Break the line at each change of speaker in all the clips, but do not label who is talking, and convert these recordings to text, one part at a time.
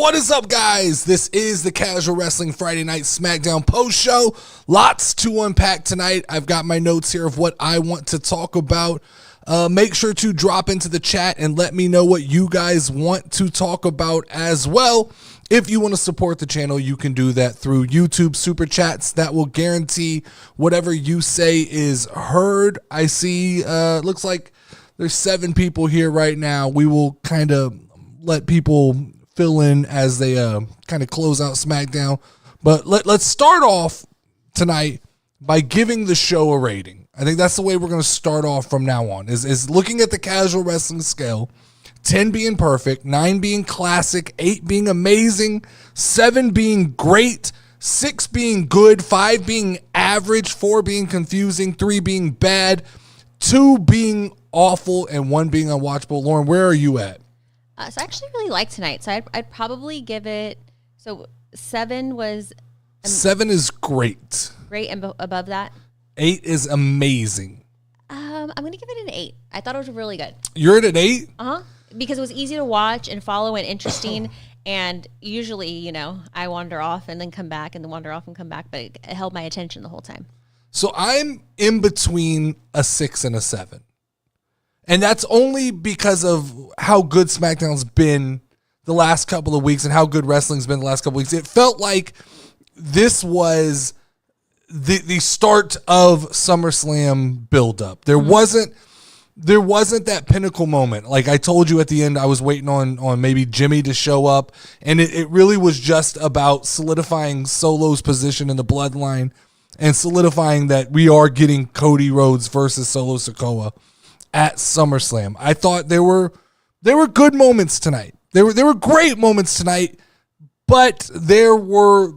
What is up, guys? This is the Casual Wrestling Friday Night Smackdown post show. Lots to unpack tonight. I've got my notes here of what I want to talk about. Make sure to drop into the chat and let me know what you guys want to talk about as well. If you want to support the channel, you can do that through YouTube Super Chats. That will guarantee whatever you say is heard. I see, looks like there's 7 people here right now. We will kind of let people fill in as they kind of close out SmackDown. But let's start off tonight by giving the show a rating. I think that's the way we're going to start off from now on, is looking at the casual wrestling scale. 10 being perfect, 9 being classic, 8 being amazing, 7 being great, 6 being good, 5 being average, 4 being confusing, 3 being bad, 2 being awful, and 1 being unwatchable. Lauren, where are you at?
So I actually really like tonight. So I'd probably give it, so 7 was...
7 is great.
Great, and above that?
8 is amazing.
I'm going to give it an 8. I thought it was really good.
You're at an 8?
Uh-huh. Because it was easy to watch and follow and interesting. And usually, you know, I wander off and then come back and then wander off and come back. But it held my attention the whole time.
So I'm in between a 6 and a 7. And that's only because of how good SmackDown's been the last couple of weeks and how good wrestling's been the last couple of weeks. It felt like this was the start of SummerSlam buildup. There wasn't that pinnacle moment. Like I told you at the end, I was waiting on maybe Jimmy to show up, and it really was just about solidifying Solo's position in the Bloodline and solidifying that we are getting Cody Rhodes versus Solo Sikoa at SummerSlam. I thought there were good moments tonight. There were great moments tonight, but there were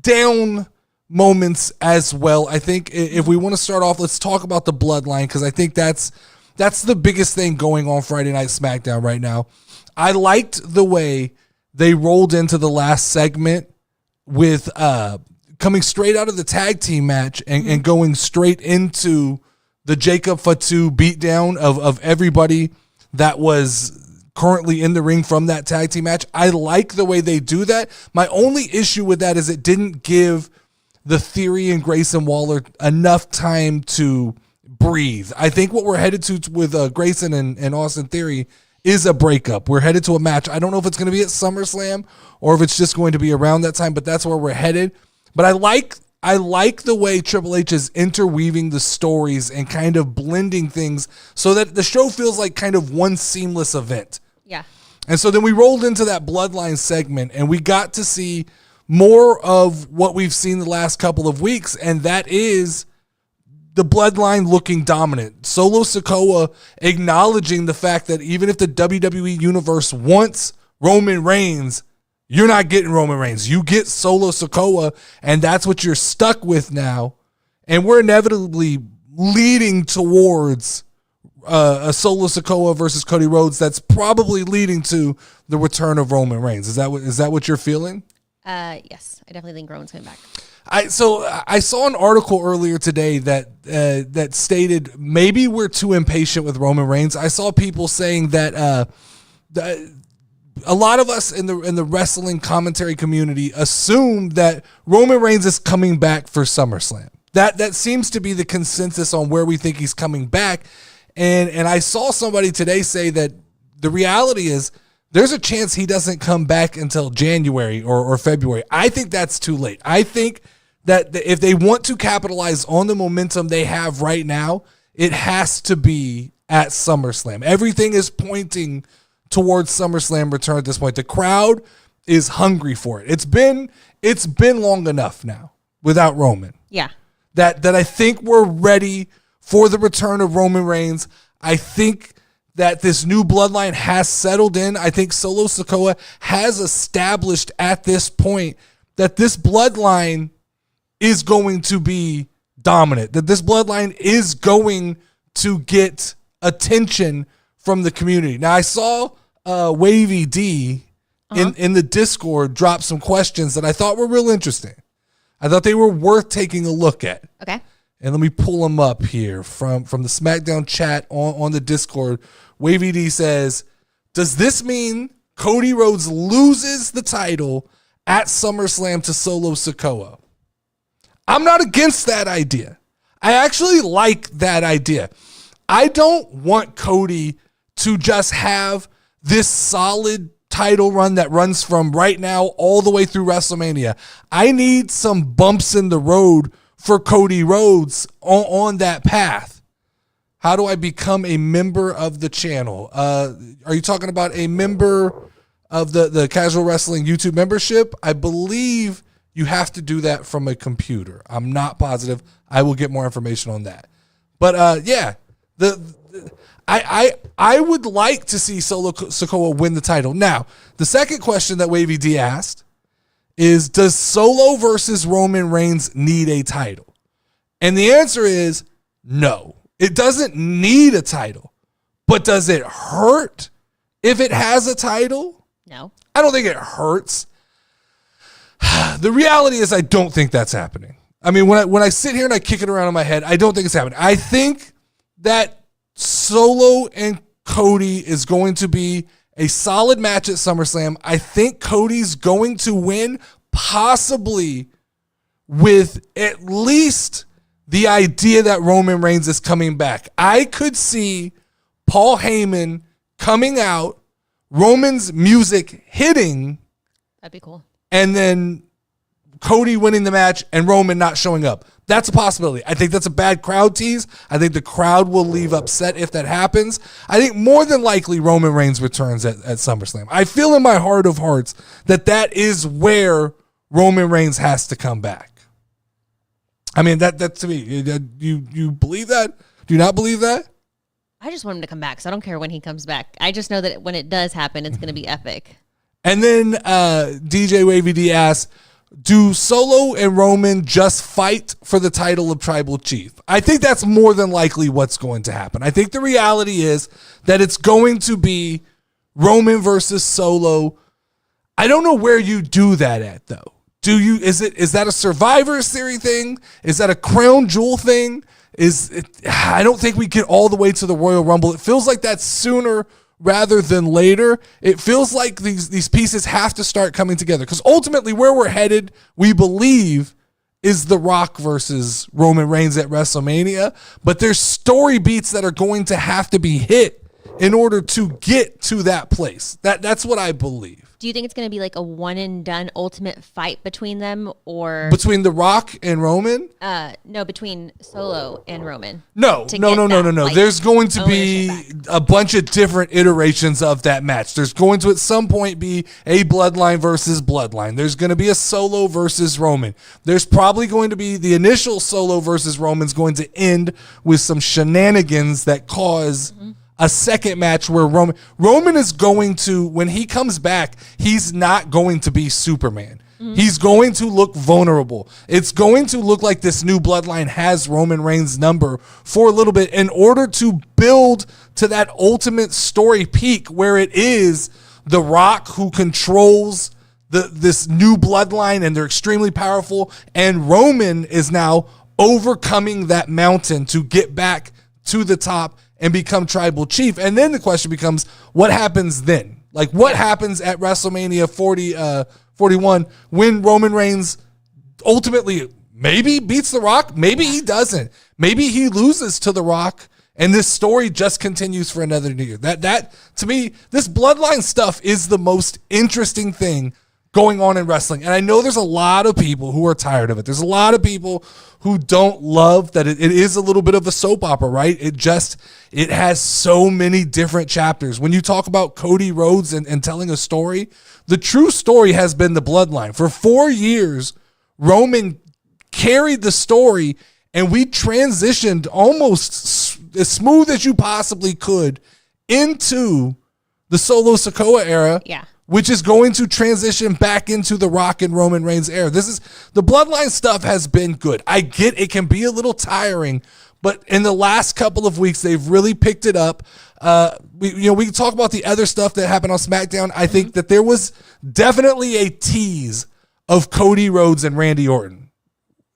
down moments as well. I think if we want to start off, let's talk about the Bloodline, because I think that's the biggest thing going on Friday Night SmackDown right now. I liked the way they rolled into the last segment with coming straight out of the tag team match and going straight into the Jacob Fatu beatdown of everybody that was currently in the ring from that tag team match. I like the way they do that. My only issue with that is it didn't give the Theory and Grayson Waller enough time to breathe. I think what we're headed to with Grayson and Austin Theory is a breakup. We're headed to a match. I don't know if it's going to be at SummerSlam or if it's just going to be around that time, but that's where we're headed. But I like the way Triple H is interweaving the stories and kind of blending things so that the show feels like kind of one seamless event.
Yeah.
And so then we rolled into that Bloodline segment and we got to see more of what we've seen the last couple of weeks, and that is the Bloodline looking dominant. Solo Sikoa acknowledging the fact that even if the WWE Universe wants Roman Reigns, you're not getting Roman Reigns. You get Solo Sikoa, and that's what you're stuck with now. And we're inevitably leading towards a Solo Sikoa versus Cody Rhodes that's probably leading to the return of Roman Reigns. Is that what you're feeling?
Yes, I definitely think Roman's coming back.
I saw an article earlier today that stated maybe we're too impatient with Roman Reigns. I saw people saying that a lot of us in the wrestling commentary community assume that Roman Reigns is coming back for SummerSlam. That seems to be the consensus on where we think he's coming back. And I saw somebody today say that the reality is there's a chance he doesn't come back until January or February. I think that's too late. I think that if they want to capitalize on the momentum they have right now, it has to be at SummerSlam. Everything is pointing towards SummerSlam return at this point. The crowd is hungry for it. It's been long enough now without Roman.
Yeah.
That I think we're ready for the return of Roman Reigns. I think that this new Bloodline has settled in. I think Solo Sikoa has established at this point that this Bloodline is going to be dominant, that this Bloodline is going to get attention from the community. Now, I saw Wavy D in the Discord drop some questions that I thought were real interesting. I thought they were worth taking a look at.
Okay.
And let me pull them up here from the SmackDown chat on the Discord. Wavy D says, does this mean Cody Rhodes loses the title at SummerSlam to Solo Sikoa. I'm not against that idea. I actually like that idea. I don't want Cody to just have this solid title run that runs from right now all the way through WrestleMania. I need some bumps in the road for Cody Rhodes on that path. How do I become a member of the channel? Are you talking about a member of the Casual Wrestling YouTube membership? I believe you have to do that from a computer. I'm not positive. I will get more information on that. But yeah, I would like to see Solo Sikoa win the title. Now, the second question that Wavy D asked is, does Solo versus Roman Reigns need a title? And the answer is no. It doesn't need a title. But does it hurt if it has a title?
No.
I don't think it hurts. The reality is I don't think that's happening. I mean, when I sit here and I kick it around in my head, I don't think it's happening. I think that Solo and Cody is going to be a solid match at SummerSlam. I think Cody's going to win, possibly with at least the idea that Roman Reigns is coming back. I could see Paul Heyman coming out, Roman's music hitting.
That'd be cool.
And then Cody winning the match and Roman not showing up. That's a possibility. I think that's a bad crowd tease. I think the crowd will leave upset if that happens. I think more than likely Roman Reigns returns at SummerSlam. I feel in my heart of hearts that is where Roman Reigns has to come back. I mean, that to me, you believe that? Do you not believe that?
I just want him to come back, so I don't care when he comes back. I just know that when it does happen, it's going to be epic.
And then DJ Wavy D asks, do Solo and Roman just fight for the title of Tribal Chief? I think that's more than likely what's going to happen. I think the reality is that it's going to be Roman versus Solo. I don't know where you do that at, though. Is that a Survivor Series thing? Is that a Crown Jewel thing? I don't think we get all the way to the Royal Rumble. It feels like that's sooner rather than later. It feels like these pieces have to start coming together, because ultimately where we're headed, we believe, is The Rock versus Roman Reigns at WrestleMania. But there's story beats that are going to have to be hit in order to get to that place. That's what I believe.
Do you think it's going to be like a one and done ultimate fight between them, or
between The Rock and Roman?
No, between Solo and Roman.
No.
Like,
there's going to be a bunch of different iterations of that match. There's going to at some point be a Bloodline versus Bloodline. There's going to be a Solo versus Roman. There's probably going to be the initial Solo versus Roman's going to end with some shenanigans that cause a second match where Roman is going to, when he comes back, he's not going to be Superman. He's going to look vulnerable. It's going to look like this new Bloodline has Roman Reigns' number for a little bit in order to build to that ultimate story peak where it is The Rock who controls this new Bloodline, and they're extremely powerful, and Roman is now overcoming that mountain to get back to the top and become Tribal Chief. And then the question becomes, what happens then? Like, what happens at WrestleMania 41 when Roman Reigns ultimately maybe beats The Rock? Maybe he doesn't. Maybe he loses to The Rock, and this story just continues for another year. That to me, this Bloodline stuff is the most interesting thing going on in wrestling. And I know there's a lot of people who are tired of it. There's a lot of people who don't love that it is a little bit of a soap opera, right? It has so many different chapters. When you talk about Cody Rhodes and telling a story, the true story has been the Bloodline. For 4 years, Roman carried the story, and we transitioned almost as smooth as you possibly could into the Solo Sikoa era.
Yeah.
Which is going to transition back into the Rock and Roman Reigns era. The Bloodline stuff has been good. I get it can be a little tiring, but in the last couple of weeks, they've really picked it up. We can talk about the other stuff that happened on Smackdown. I think that there was definitely a tease of Cody Rhodes and Randy Orton.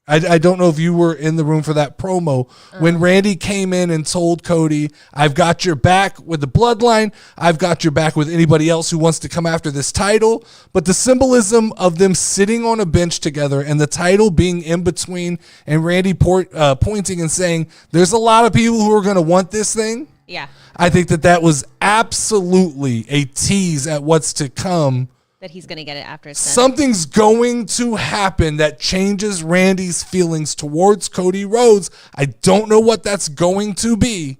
I don't know if you were in the room for that promo when Randy came in and told Cody, I've got your back with the Bloodline. I've got your back with anybody else who wants to come after this title. But the symbolism of them sitting on a bench together and the title being in between and Randy pointing and saying, there's a lot of people who are going to want this thing.
Yeah.
I think that was absolutely a tease at what's to come.
That he's going to get it after it's done.
Something's going to happen that changes Randy's feelings towards Cody Rhodes. I don't know what that's going to be,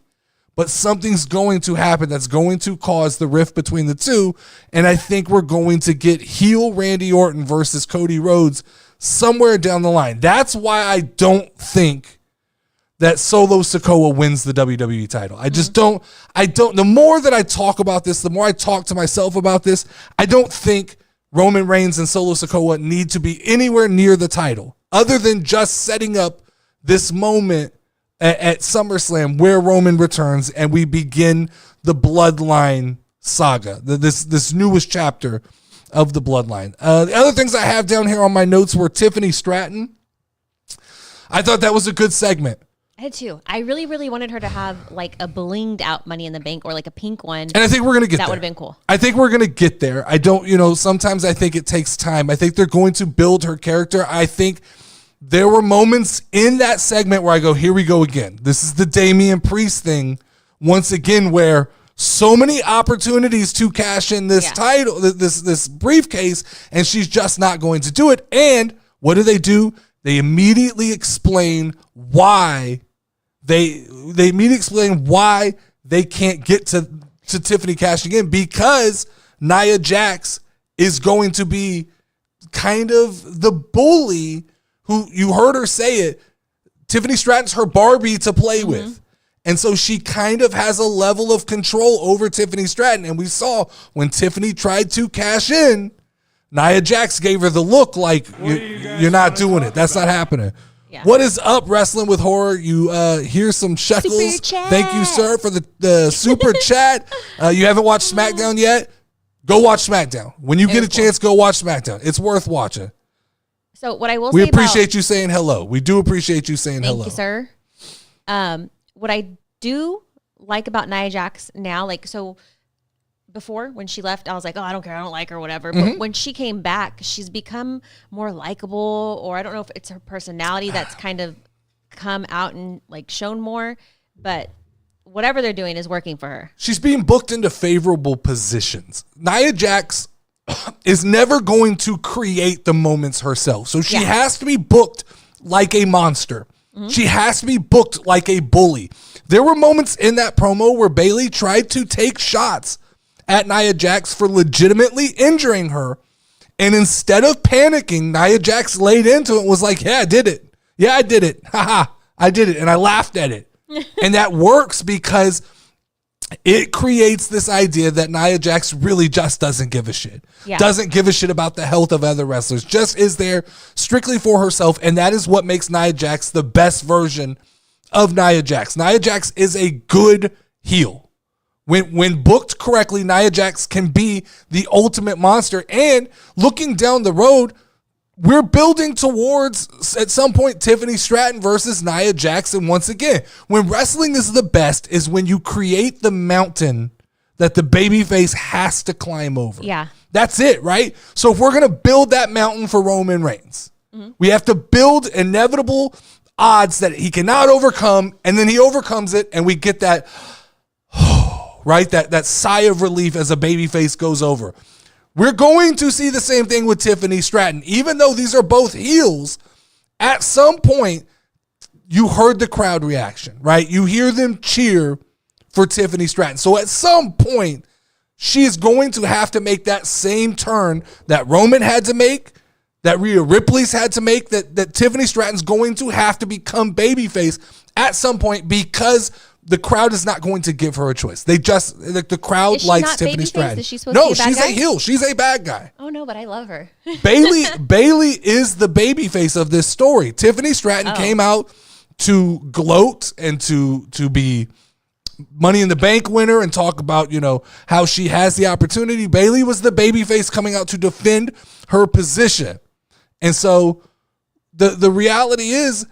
but something's going to happen that's going to cause the rift between the two. And I think we're going to get heel Randy Orton versus Cody Rhodes somewhere down the line. That's why I don't think that Solo Sikoa wins the WWE title. I just don't. The more that I talk about this, the more I talk to myself about this, I don't think Roman Reigns and Solo Sikoa need to be anywhere near the title, other than just setting up this moment at SummerSlam where Roman returns and we begin the Bloodline saga, this newest chapter of the Bloodline. The other things I have down here on my notes were Tiffany Stratton. I thought that was a good segment.
I had too. I really, really wanted her to have like a blinged out Money in the Bank or like a pink one.
And I think we're going to get
that.
That
would have been cool.
I think we're going to get there. I don't, sometimes I think it takes time. I think they're going to build her character. I think there were moments in that segment where I go, here we go again. This is the Damian Priest thing once again, where so many opportunities to cash in this title, this briefcase, and she's just not going to do it. And what do? They immediately explain why they can't get to Tiffany cashing in, because Nia Jax is going to be kind of the bully who, you heard her say it, Tiffany Stratton's her Barbie to play with. And so she kind of has a level of control over Tiffany Stratton. And we saw when Tiffany tried to cash in, Nia Jax gave her the look like, you're not doing it. That's not happening. Yeah. What is up, Wrestling with Horror? You hear some shekels. Thank you, sir, for the super chat. You haven't watched Smackdown yet? Go watch Smackdown. When you get a chance, go watch Smackdown. It's worth watching.
So what I will say,
we appreciate you saying hello. We do appreciate you saying hello.
Thank you, sir. What I do like about Nia Jax now, so before, when she left, I was like, oh, I don't care, I don't like her, whatever. But when she came back, she's become more likable, or I don't know if it's her personality that's kind of come out and shown more, but whatever they're doing is working for her.
She's being booked into favorable positions. Nia Jax is never going to create the moments herself. So she has to be booked like a monster. She has to be booked like a bully. There were moments in that promo where Bayley tried to take shots at Nia Jax for legitimately injuring her. And instead of panicking, Nia Jax laid into it and was like, yeah, I did it. Yeah, I did it. Haha, I did it. And I laughed at it. And that works because it creates this idea that Nia Jax really just doesn't give a shit. Yeah. Doesn't give a shit about the health of other wrestlers. Just is there strictly for herself. And that is what makes Nia Jax the best version of Nia Jax. Nia Jax is a good heel. When booked correctly, Nia Jax can be the ultimate monster. And looking down the road, we're building towards, at some point, Tiffany Stratton versus Nia Jax. And once again, when wrestling is the best is when you create the mountain that the babyface has to climb over.
Yeah.
That's it, right? So if we're going to build that mountain for Roman Reigns, we have to build inevitable odds that he cannot overcome, and then he overcomes it, and we get that, right? That sigh of relief as a babyface goes over. We're going to see the same thing with Tiffany Stratton. Even though these are both heels, at some point, you heard the crowd reaction, right? You hear them cheer for Tiffany Stratton. So at some point, she is going to have to make that same turn that Roman had to make, that Rhea Ripley's had to make, that Tiffany Stratton's going to have to become babyface at some point, because the crowd is not going to give her a choice. They just, the crowd likes Tiffany Stratton.
Is she supposed to be a bad guy?
No, she's a heel. She's a bad guy.
Oh no, but I love her.
Bayley is the babyface of this story. Tiffany Stratton came out to gloat and to be Money in the Bank winner and talk about, how she has the opportunity. Bayley was the babyface coming out to defend her position. And so the reality is,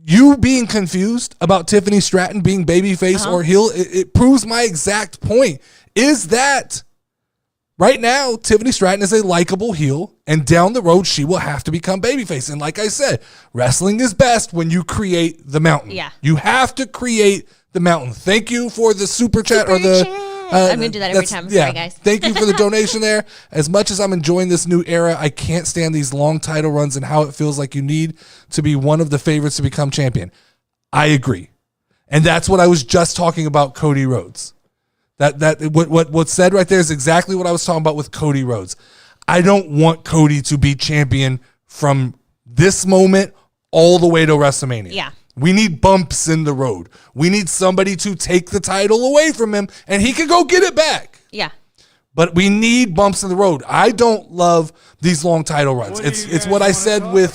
you being confused about Tiffany Stratton being babyface or heel, it proves my exact point, is that right now, Tiffany Stratton is a likable heel, and down the road, she will have to become babyface. And like I said, wrestling is best when you create the mountain.
Yeah.
You have to create the mountain. Thank you for the super chat or the...
I'm going to do that every time. Sorry, guys.
Thank you for the donation there. As much as I'm enjoying this new era, I can't stand these long title runs and how it feels like you need to be one of the favorites to become champion. I agree. And that's what I was just talking about Cody Rhodes. What's said right there is exactly what I was talking about with Cody Rhodes. I don't want Cody to be champion from this moment all the way to WrestleMania.
Yeah.
We need bumps in the road. We need somebody to take the title away from him, and he can go get it back.
Yeah.
But we need bumps in the road. I don't love these long title runs. It's what I said with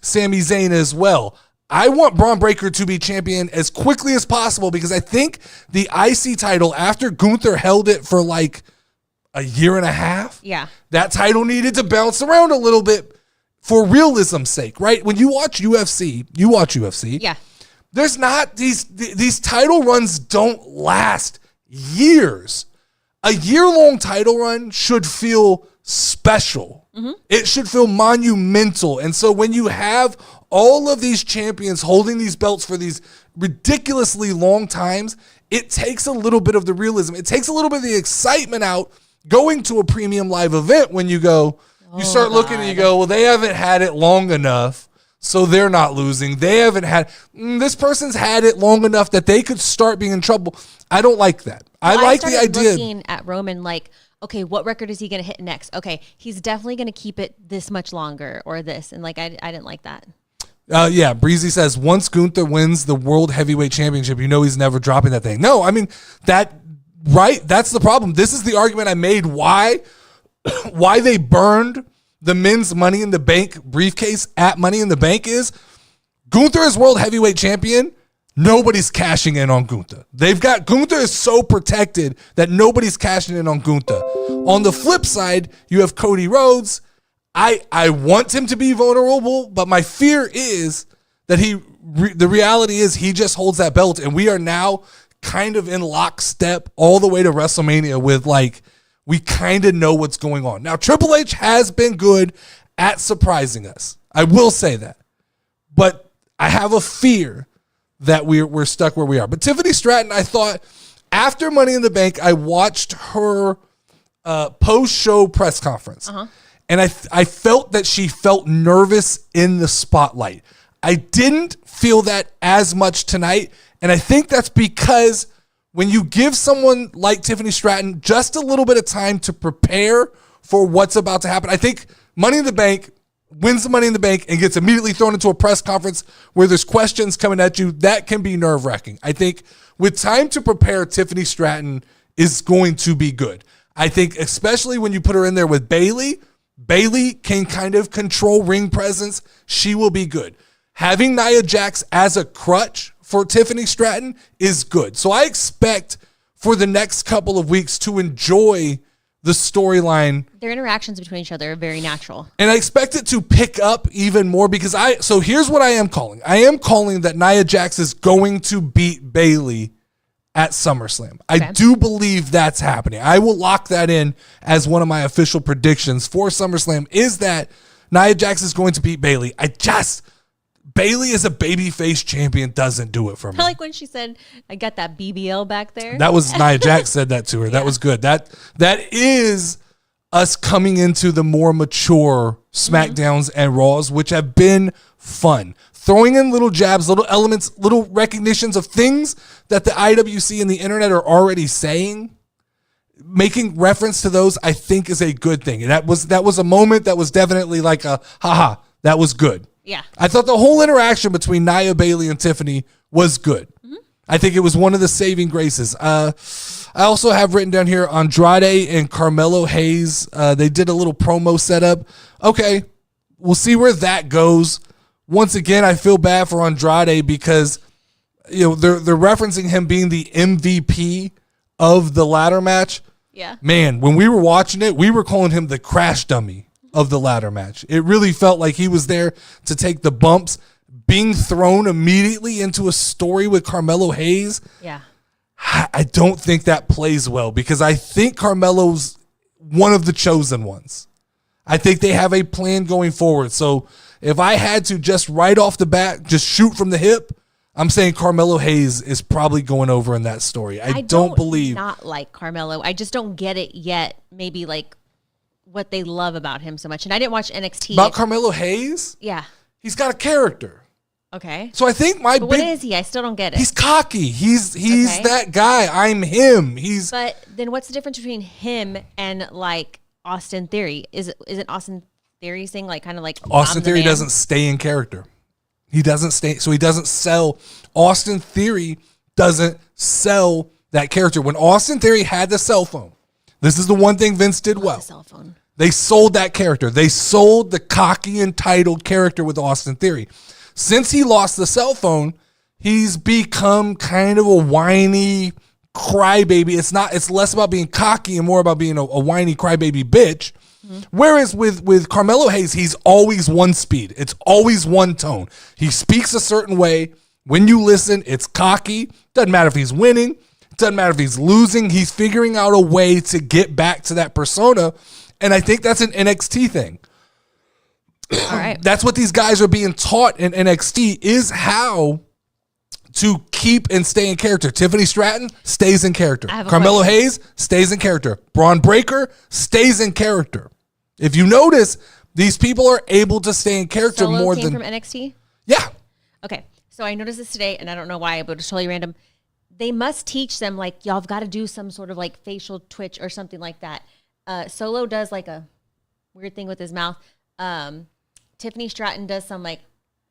Sami Zayn as well. I want Braun Breaker to be champion as quickly as possible because I think the IC title, after Gunther held it for like a year and a half, that title needed to bounce around a little bit for realism's sake, right? When you watch UFC,
Yeah.
There's not these title runs don't last years. A year-long title run should feel special. Mm-hmm. It should feel monumental. And so when you have all of these champions holding these belts for these ridiculously long times, it takes a little bit of the realism. It takes a little bit of the excitement out going to a premium live event when you go, you start looking and you go, well, they haven't had it long enough, so they're not losing. They haven't had, this person's had it long enough that they could start being in trouble. I don't like that. I like the idea.
Looking at Roman like, okay, what record is he going to hit next? Okay, he's definitely going to keep it this much longer or this. And like, I didn't like that.
Yeah, Breezy says, once Gunther wins the World Heavyweight Championship, you know he's never dropping that thing. No, I mean, that's the problem. This is the argument I made why they burned the men's Money in the Bank briefcase at Money in the Bank is Gunther is World Heavyweight Champion. Nobody's cashing in on Gunther. Gunther is so protected that nobody's cashing in on Gunther. On the flip side, you have Cody Rhodes. I want him to be vulnerable, but my fear is that the reality is he just holds that belt, and we are now kind of in lockstep all the way to WrestleMania with like, we kind of know what's going on. Now, Triple H has been good at surprising us. I will say that. But I have a fear that we're stuck where we are. But Tiffany Stratton, I thought, after Money in the Bank, I watched her post-show press conference. And I felt that she felt nervous in the spotlight. I didn't feel that as much tonight. And I think that's because when you give someone like Tiffany Stratton just a little bit of time to prepare for what's about to happen, I think Money in the Bank wins the Money in the Bank and gets immediately thrown into a press conference where there's questions coming at you. That can be nerve-wracking. I think with time to prepare, Tiffany Stratton is going to be good. I think especially when you put her in there with Bayley can kind of control ring presence. She will be good. Having Nia Jax as a crutch for Tiffany Stratton is good. So I expect for the next couple of weeks to enjoy the storyline.
Their interactions between each other are very natural. And
I expect it to pick up even more because so here's what I am calling. I am calling that Nia Jax is going to beat Bayley at SummerSlam. Okay. I do believe that's happening. I will lock that in as one of my official predictions for SummerSlam is that Nia Jax is going to beat Bayley. Bayley as a babyface champion doesn't do it for me.
I like when she said, I got that BBL back there.
That was Nia Jax said that to her. That was good. That is us coming into the more mature Smackdowns and Raws, which have been fun. Throwing in little jabs, little elements, little recognitions of things that the IWC and the internet are already saying. Making reference to those, I think, is a good thing. And that was a moment that was definitely like a, haha, that was good.
Yeah.
I thought the whole interaction between Nia, Bayley, and Tiffany was good. Mm-hmm. I think it was one of the saving graces. I also have written down here Andrade and Carmelo Hayes. They did a little promo setup. Okay, we'll see where that goes. Once again, I feel bad for Andrade because they're referencing him being the MVP of the ladder match.
Yeah.
Man, when we were watching it, we were calling him the crash dummy of the ladder match. It really felt like he was there to take the bumps. Being thrown immediately into a story with Carmelo Hayes,
Yeah.
I don't think that plays well because I think Carmelo's one of the chosen ones. I think they have a plan going forward. So if I had to just right off the bat, just shoot from the hip, I'm saying Carmelo Hayes is probably going over in that story. I don't believe.
Not like Carmelo. I just don't get it yet. Maybe like what they love about him so much. And I didn't watch NXT.
About Carmelo Hayes?
Yeah.
He's got a character.
Okay.
So I think
But what is he? I still don't get it.
He's cocky. He's
Okay.
that guy. I'm him.
But then what's the difference between him and like Austin Theory? Isn't Austin Theory's thing like kind of like
Austin Theory doesn't stay in character. He doesn't stay, so he doesn't sell. Austin Theory doesn't sell that character. When Austin Theory had the cell phone, this is the one thing Vince did well.
The cell phone.
They sold that character. They sold the cocky, entitled character with Austin Theory. Since he lost the cell phone, he's become kind of a whiny crybaby. It's less about being cocky and more about being a whiny crybaby bitch. Whereas with Carmelo Hayes, he's always one speed. It's always one tone. He speaks a certain way. When you listen, it's cocky. Doesn't matter if he's winning. Doesn't matter if he's losing. He's figuring out a way to get back to that persona. And I think that's an NXT thing.
All right.
That's what these guys are being taught in NXT is how to keep and stay in character. Tiffany Stratton stays in character. Carmelo Hayes stays in character. Braun Breaker stays in character. If you notice, these people are able to stay in character
Solo
more
came
than
from NXT.
Yeah.
Okay, so I noticed this today, and I don't know why, but it's totally random. They must teach them like y'all have got to do some sort of like facial twitch or something like that. Solo does like a weird thing with his mouth. Tiffany Stratton does some like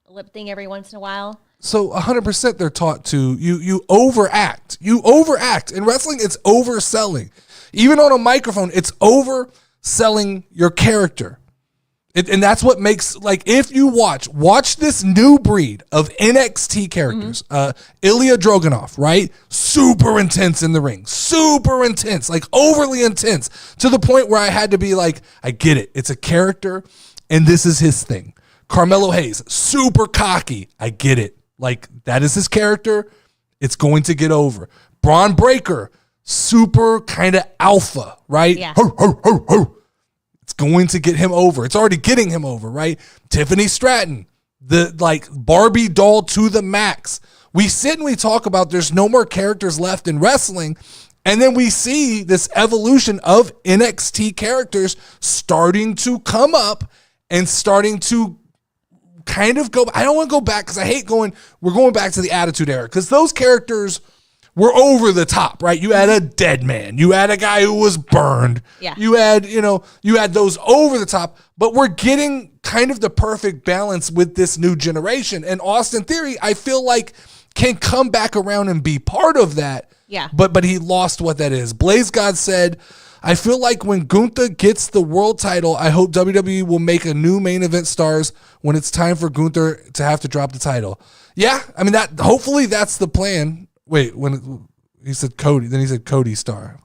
lip thing every once in a while.
So 100% they're taught to you overact. You overact. In wrestling, it's overselling. Even on a microphone, it's overselling your character. And that's what makes, like, if you watch this new breed of NXT characters. Ilya Dragunov, right? Super intense in the ring. Super intense, like overly intense to the point where I had to be like, I get it. It's a character and this is his thing. Carmelo Hayes, super cocky. I get it. Like, that is his character. It's going to get over. Braun Breaker, super kind of alpha, right?
Yeah.
Ho, ho, ho, ho. It's going to get him over. It's already getting him over, right? Tiffany Stratton, the like Barbie doll to the max. We sit and we talk about there's no more characters left in wrestling. And then we see this evolution of NXT characters starting to come up and starting to kind of go. I don't want to go back because I hate we're going back to the Attitude Era because those characters were over the top, right? You had a dead man. You had a guy who was burned.
Yeah.
You had those over the top, but we're getting kind of the perfect balance with this new generation. And Austin Theory, I feel like, can come back around and be part of that.
Yeah.
But he lost what that is. Blaze God said, I feel like when Gunther gets the world title, I hope WWE will make a new main event stars when it's time for Gunther to have to drop the title. Yeah, I mean, that. Hopefully that's the plan. Wait, when he said Cody, then he said Cody star.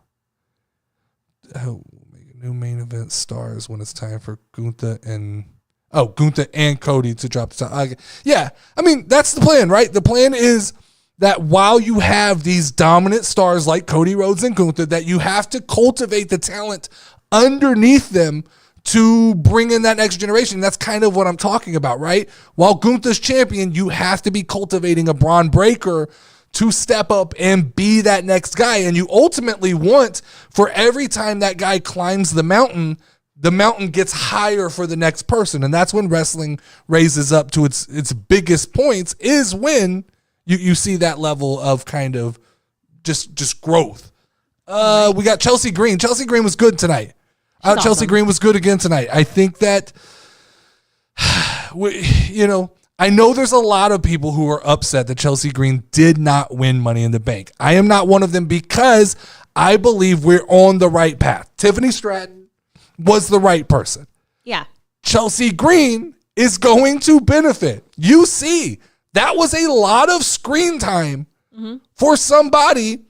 Oh, make a new main event stars when it's time for Gunther and Cody to drop the title. Yeah, I mean, that's the plan, right? The plan is that while you have these dominant stars like Cody Rhodes and Gunther, that you have to cultivate the talent underneath them to bring in that next generation. That's kind of what I'm talking about, right? While Gunther's champion, you have to be cultivating a Braun Breaker to step up and be that next guy. And you ultimately want, for every time that guy climbs the mountain gets higher for the next person. And that's when wrestling raises up to its biggest points, is when you see that level of kind of just growth. We got Chelsea Green. Chelsea Green was good tonight. Chelsea
awesome.
Green was good again tonight. I think that, I know there's a lot of people who are upset that Chelsea Green did not win Money in the Bank. I am not one of them because I believe we're on the right path. Tiffany Stratton was the right person.
Yeah.
Chelsea Green is going to benefit. You see, that was a lot of screen time for somebody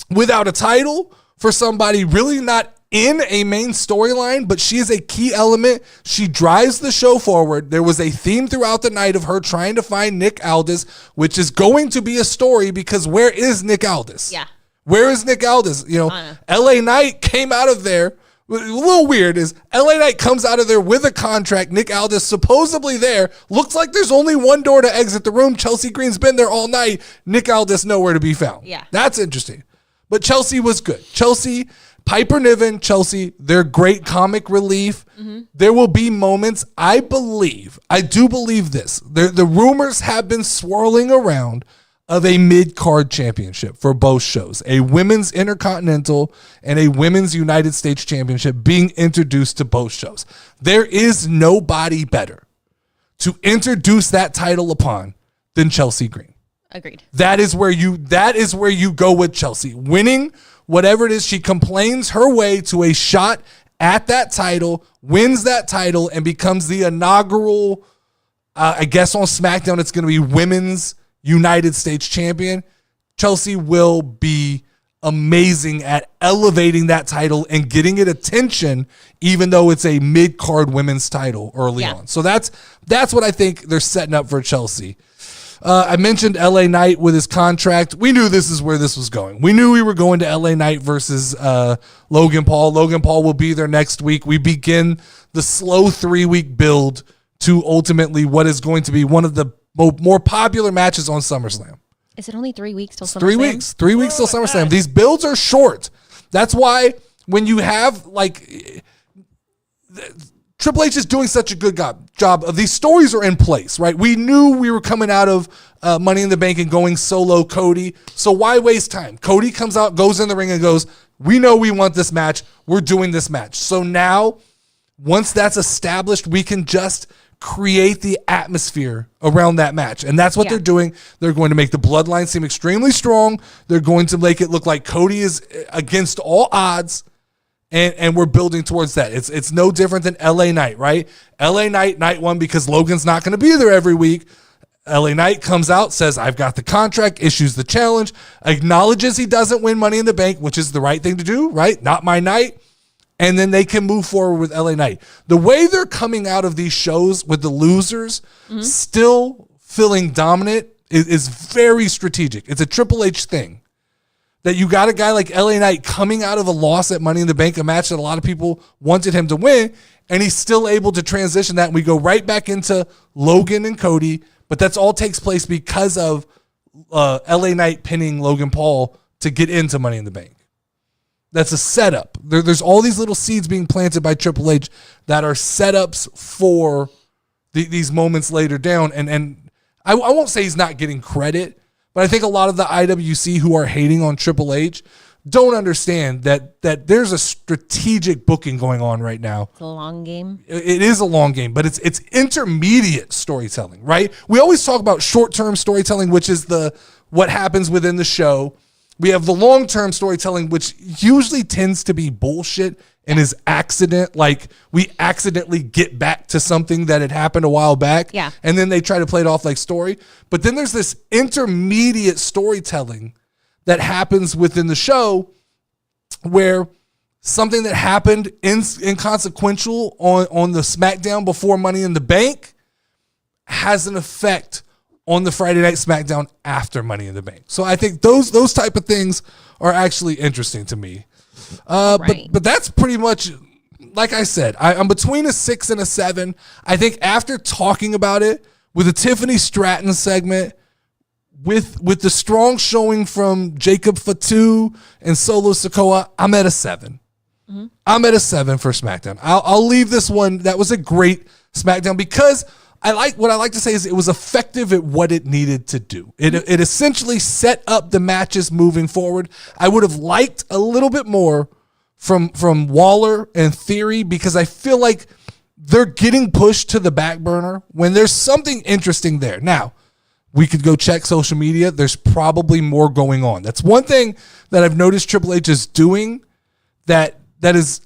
without a title, for somebody really not in a main storyline, but she is a key element. She drives the show forward. There was a theme throughout the night of her trying to find Nick Aldis, which is going to be a story because where is Nick Aldis?
Yeah.
Where is Nick Aldis? LA Knight came out of there. A little weird is LA Knight comes out of there with a contract. Nick Aldis supposedly there. Looks like there's only one door to exit the room. Chelsea Green's been there all night. Nick Aldis nowhere to be found.
Yeah.
That's interesting. But Chelsea was good. Chelsea, Piper Niven, Chelsea, they're great comic relief. Mm-hmm. There will be moments, I do believe this. The rumors have been swirling around of a mid-card championship for both shows, a women's intercontinental and a women's United States championship being introduced to both shows. There is nobody better to introduce that title upon than Chelsea Green.
Agreed.
That is where you go with Chelsea. Winning whatever it is, she complains her way to a shot at that title, wins that title, and becomes the inaugural, I guess on SmackDown, it's going to be women's United States champion. Chelsea will be amazing at elevating that title and getting it attention, even though it's a mid-card women's title early on. So that's what I think they're setting up for Chelsea. I mentioned LA Knight with his contract. We knew this is where this was going. We knew we were going to LA Knight versus Logan Paul. Logan Paul will be there next week. We begin the slow 3-week build to ultimately what is going to be one of the more popular matches on SummerSlam.
Is it only 3 weeks till SummerSlam?
3 weeks. 3 weeks till SummerSlam. These builds are short. That's why when you have Triple H is doing such a good job of these stories are in place, right? We knew we were coming out of Money in the Bank and going solo Cody. So why waste time? Cody comes out, goes in the ring and goes, we know we want this match. We're doing this match. So now, once that's established, we can just create the atmosphere around that match. And that's what they're doing. They're going to make the Bloodline seem extremely strong. They're going to make it look like Cody is against all odds. And we're building towards that. It's no different than LA Knight, right? LA Knight, night one, because Logan's not going to be there every week. LA Knight comes out, says, I've got the contract, issues the challenge, acknowledges he doesn't win Money in the Bank, which is the right thing to do, right? Not my night. And then they can move forward with LA Knight. The way they're coming out of these shows with the losers still feeling dominant is very strategic. It's a Triple H thing. That you got a guy like LA Knight coming out of a loss at Money in the Bank, a match that a lot of people wanted him to win, and he's still able to transition that. And we go right back into Logan and Cody, but that's all takes place because of LA Knight pinning Logan Paul to get into Money in the Bank. That's a setup. There's all these little seeds being planted by Triple H that are setups for these moments later down. And I won't say he's not getting credit, but I think a lot of the IWC who are hating on Triple H don't understand that there's a strategic booking going on right now.
It's a long game.
It is a long game, but it's intermediate storytelling, right? We always talk about short-term storytelling, which is what happens within the show. We have the long-term storytelling, which usually tends to be bullshit and is accident. Like we accidentally get back to something that had happened a while back.
Yeah.
And then they try to play it off like story. But then there's this intermediate storytelling that happens within the show where something that happened inconsequential on the SmackDown before Money in the Bank has an effect on the Friday Night SmackDown after Money in the Bank. So I think those type of things are actually interesting to me.
Right.
But that's pretty much, like I said, I'm between a 6 and a 7. I think after talking about it with the Tiffany Stratton segment, with the strong showing from Jacob Fatu and Solo Sikoa, I'm at a 7. Mm-hmm. I'm at a 7 for SmackDown. I'll leave this one. That was a great SmackDown because what I like to say is it was effective at what it needed to do. It essentially set up the matches moving forward. I would have liked a little bit more from Waller and Theory because I feel like they're getting pushed to the back burner when there's something interesting there. Now, we could go check social media. There's probably more going on. That's one thing that I've noticed Triple H is doing that is,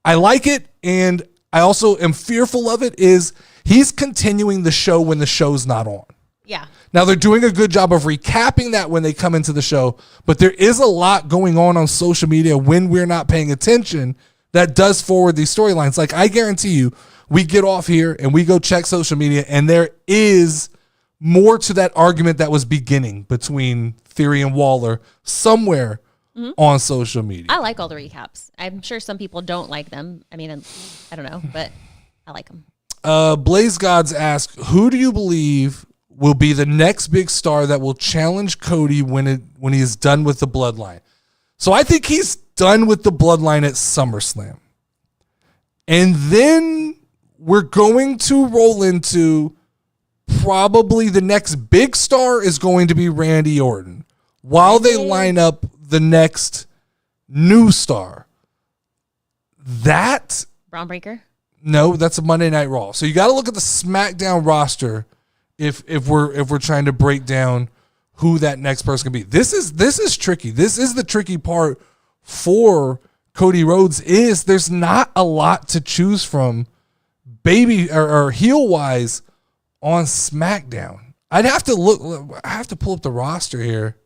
I like it, and I also am fearful of it, is he's continuing the show when the show's not on.
Yeah.
Now, they're doing a good job of recapping that when they come into the show, but there is a lot going on social media when we're not paying attention that does forward these storylines. Like, I guarantee you, we get off here and we go check social media, and there is more to that argument that was beginning between Theory and Waller somewhere on social media.
I like all the recaps. I'm sure some people don't like them. I mean, I don't know, but I like them.
Blaze Gods ask, who do you believe will be the next big star that will challenge Cody when he is done with the Bloodline? So I think he's done with the Bloodline at SummerSlam. And then we're going to roll into probably the next big star is going to be Randy Orton while they line up the next new star. That
Braun Breaker?
No, that's a Monday Night Raw. So you got to look at the SmackDown roster if we're trying to break down who that next person can be. This is tricky. This is the tricky part for Cody Rhodes is there's not a lot to choose from baby or heel wise on SmackDown. I have to pull up the roster here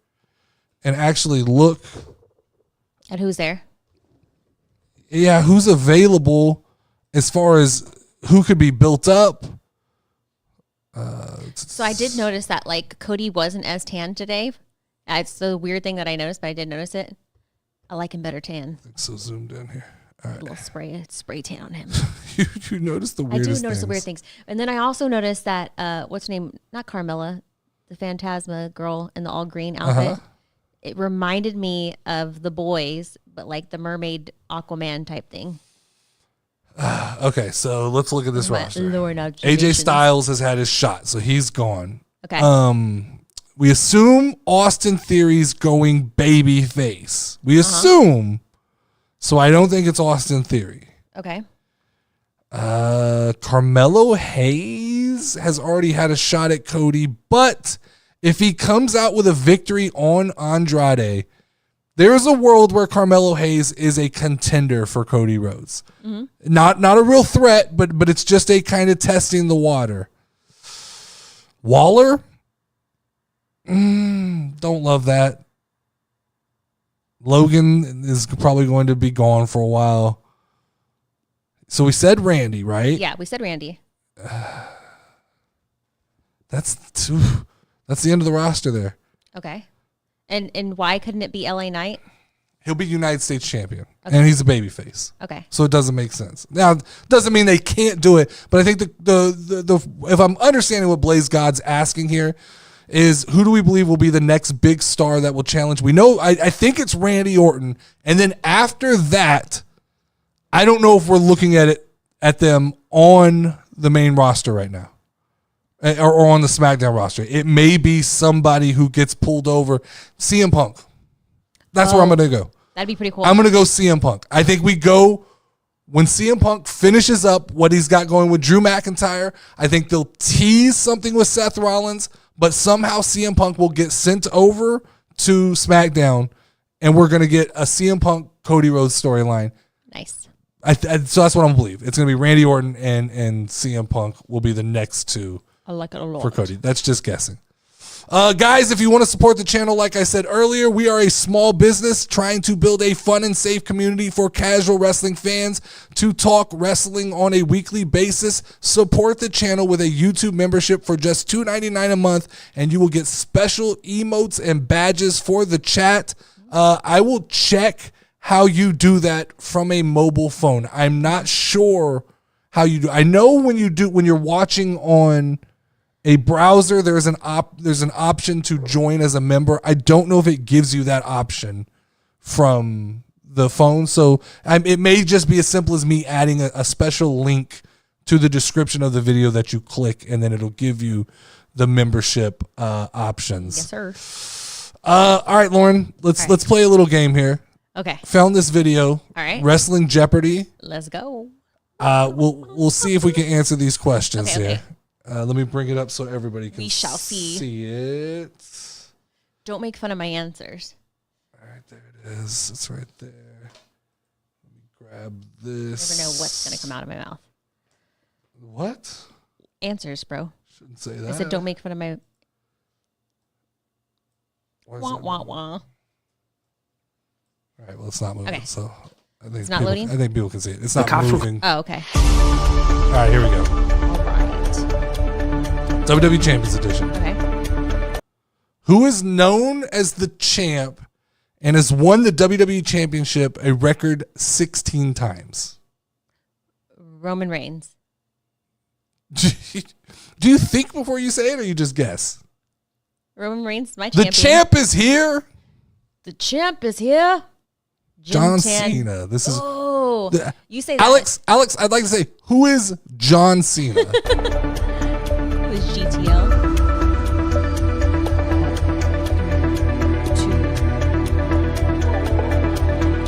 and actually look
at who's there.
Yeah, who's available as far as who could be built up.
So I did notice that like Cody wasn't as tan today. It's the weird thing that I noticed, but I did notice it. I like him better tan.
It's so zoomed in here. All right.
A little spray tan on him.
you noticed the weirdest
I do notice
things.
the weird things. And then I also noticed that, what's her name? Not Carmella, the Phantasma girl in the all green outfit. It reminded me of the boys, but like the mermaid Aquaman type thing.
Okay, so let's look at this roster.
Lord,
AJ Styles has had his shot, so he's gone.
Okay.
We assume Austin Theory's going baby face. We assume. So I don't think it's Austin Theory.
Okay.
Carmelo Hayes has already had a shot at Cody, but if he comes out with a victory on Andrade, there's a world where Carmelo Hayes is a contender for Cody Rhodes. Not a real threat, but it's just a kind of testing the water. Waller? Don't love that. Logan is probably going to be gone for a while. So we said Randy, right?
Yeah, we said Randy.
That's the end of the roster there.
Okay. And why couldn't it be LA Knight?
He'll be United States champion, and he's a babyface.
Okay.
So it doesn't make sense. Now, doesn't mean they can't do it, but I think the if I'm understanding what Blaze God's asking here is who do we believe will be the next big star that will challenge? We know, I think it's Randy Orton, and then after that, I don't know if we're looking at them on the main roster right now. Or on the SmackDown roster. It may be somebody who gets pulled over. CM Punk. That's where I'm going to go.
That'd be pretty cool.
I'm going to go CM Punk. I think we go when CM Punk finishes up what he's got going with Drew McIntyre. I think they'll tease something with Seth Rollins, but somehow CM Punk will get sent over to SmackDown, and we're going to get a CM Punk Cody Rhodes storyline.
Nice.
So that's what I'm believe. It's going to be Randy Orton and CM Punk will be the next two.
I like it a lot.
For Cody. That's just guessing. Guys, if you want to support the channel, like I said earlier, we are a small business trying to build a fun and safe community for casual wrestling fans to talk wrestling on a weekly basis. Support the channel with a YouTube membership for just $2.99 a month, and you will get special emotes and badges for the chat. I will check how you do that from a mobile phone. I'm not sure how you do. I know when you're watching on a browser, there's an option to join as a member. I don't know if it gives you that option from the phone. So it may just be as simple as me adding a special link to the description of the video that you click, and then it'll give you the membership options.
Yes, sir.
All right, Lauren, let's play a little game here.
Okay.
Found this video.
All right.
Wrestling Jeopardy.
Let's go.
We'll see if we can answer these questions
Okay.
here. Let me bring it up so everybody can
We shall see
it.
Don't make fun of my answers.
All right, there it is. It's right there. Let me grab this.
You never know what's going to come out of my mouth.
What?
Answers, bro.
Shouldn't say that.
I said don't make fun of my Wah, wah, wah.
All right, well, it's not moving.
Okay.
So I think
It's not loading?
I think people can see it. It's not moving.
Oh, okay.
All right, here we go.
All right.
WWE Champions Edition.
Okay.
Who is known as the champ and has won the WWE Championship a record 16 times?
Roman Reigns.
Do you think before you say it, or you just guess?
Roman Reigns, my
The
champion.
champ is here.
The champ is here.
John Cena. This is
You say that.
Alex, I'd like to say, who is John Cena?
Who is GTL?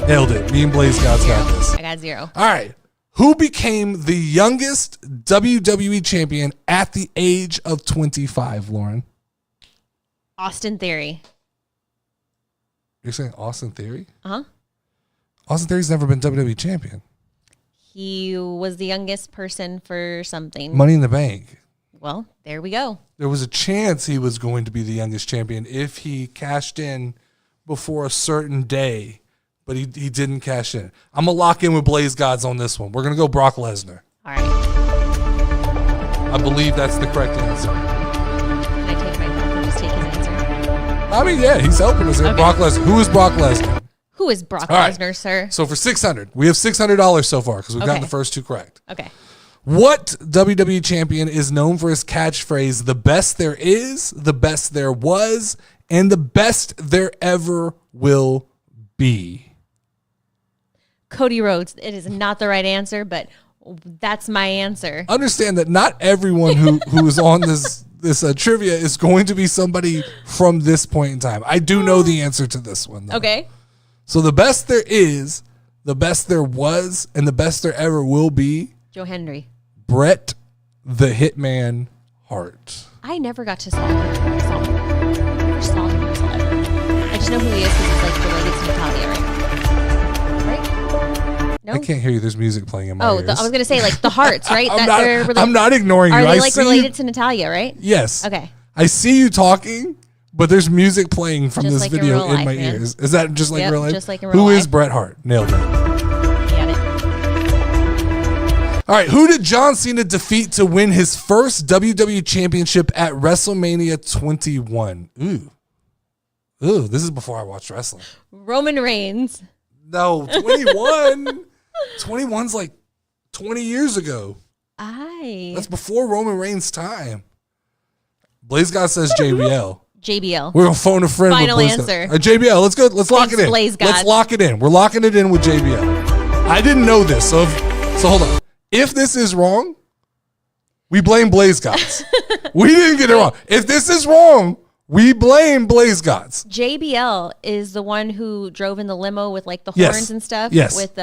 Nailed it. Me and Blaze God's got this.
I got 0.
All right. Who became the youngest WWE champion at the age of 25, Lauren?
Austin Theory.
You're saying Austin Theory?
Uh-huh.
Austin Theory's never been WWE champion.
He was the youngest person for something.
Money in the Bank.
Well, there we go.
There was a chance he was going to be the youngest champion if he cashed in before a certain day, but he didn't cash in. I'm going to lock in with Blaze Gods on this one. We're going to go Brock Lesnar.
All right.
I believe that's the correct answer.
Can I take my back and just take his answer?
I mean, yeah, he's helping us here.
Okay.
Brock Lesnar. Who is Brock Lesnar?
Who is Brock
All right.
Lesnar, sir?
So for $600, we have $600 so far because we've gotten
Okay.
the first two correct.
Okay.
What WWE champion is known for his catchphrase, the best there is, the best there was, and the best there ever will be?
Cody Rhodes. It is not the right answer, but that's my answer.
Understand that not everyone who is on this trivia is going to be somebody from this point in time. I do know the answer to this one, though.
Okay.
So the best there is, the best there was, and the best there ever will be,
Joe Hendry.
Bret the Hitman Hart.
I never got to saw him. Never saw him in live. I just know who he is because he's like related to Natalia, right? No.
I can't hear you. There's music playing in my ears.
I was gonna say like the Hearts, right?
I'm not ignoring you.
Are they
I
like
see
related
you.
to Natalia, right?
Yes.
Okay.
I see you talking, but there's music playing from
Just
this
like in
video
real
in
life,
my
man.
ears. Is that just like
Yep,
real life?
just like in real
Who is
life.
Bret Hart? Nailed it.
Got it.
All right, who did John Cena defeat to win his first WWE Championship at WrestleMania 21? Ooh, this is before I watched wrestling.
Roman Reigns.
No, 21. 21's like 20 years ago. That's before Roman Reigns' time. Blaze God says JBL.
JBL.
We're gonna phone a friend.
Final
with Blaze
answer.
God. JBL, let's go. Let's lock
Thanks,
it in.
Blaze God.
Let's lock it in. We're locking it in with JBL. I didn't know this, so hold on. If this is wrong, we blame Blaze Gods. We didn't get it wrong. If this is wrong, we blame Blaze Gods.
JBL is the one who drove in the limo with like the
Yes.
horns and stuff.
Yes.
With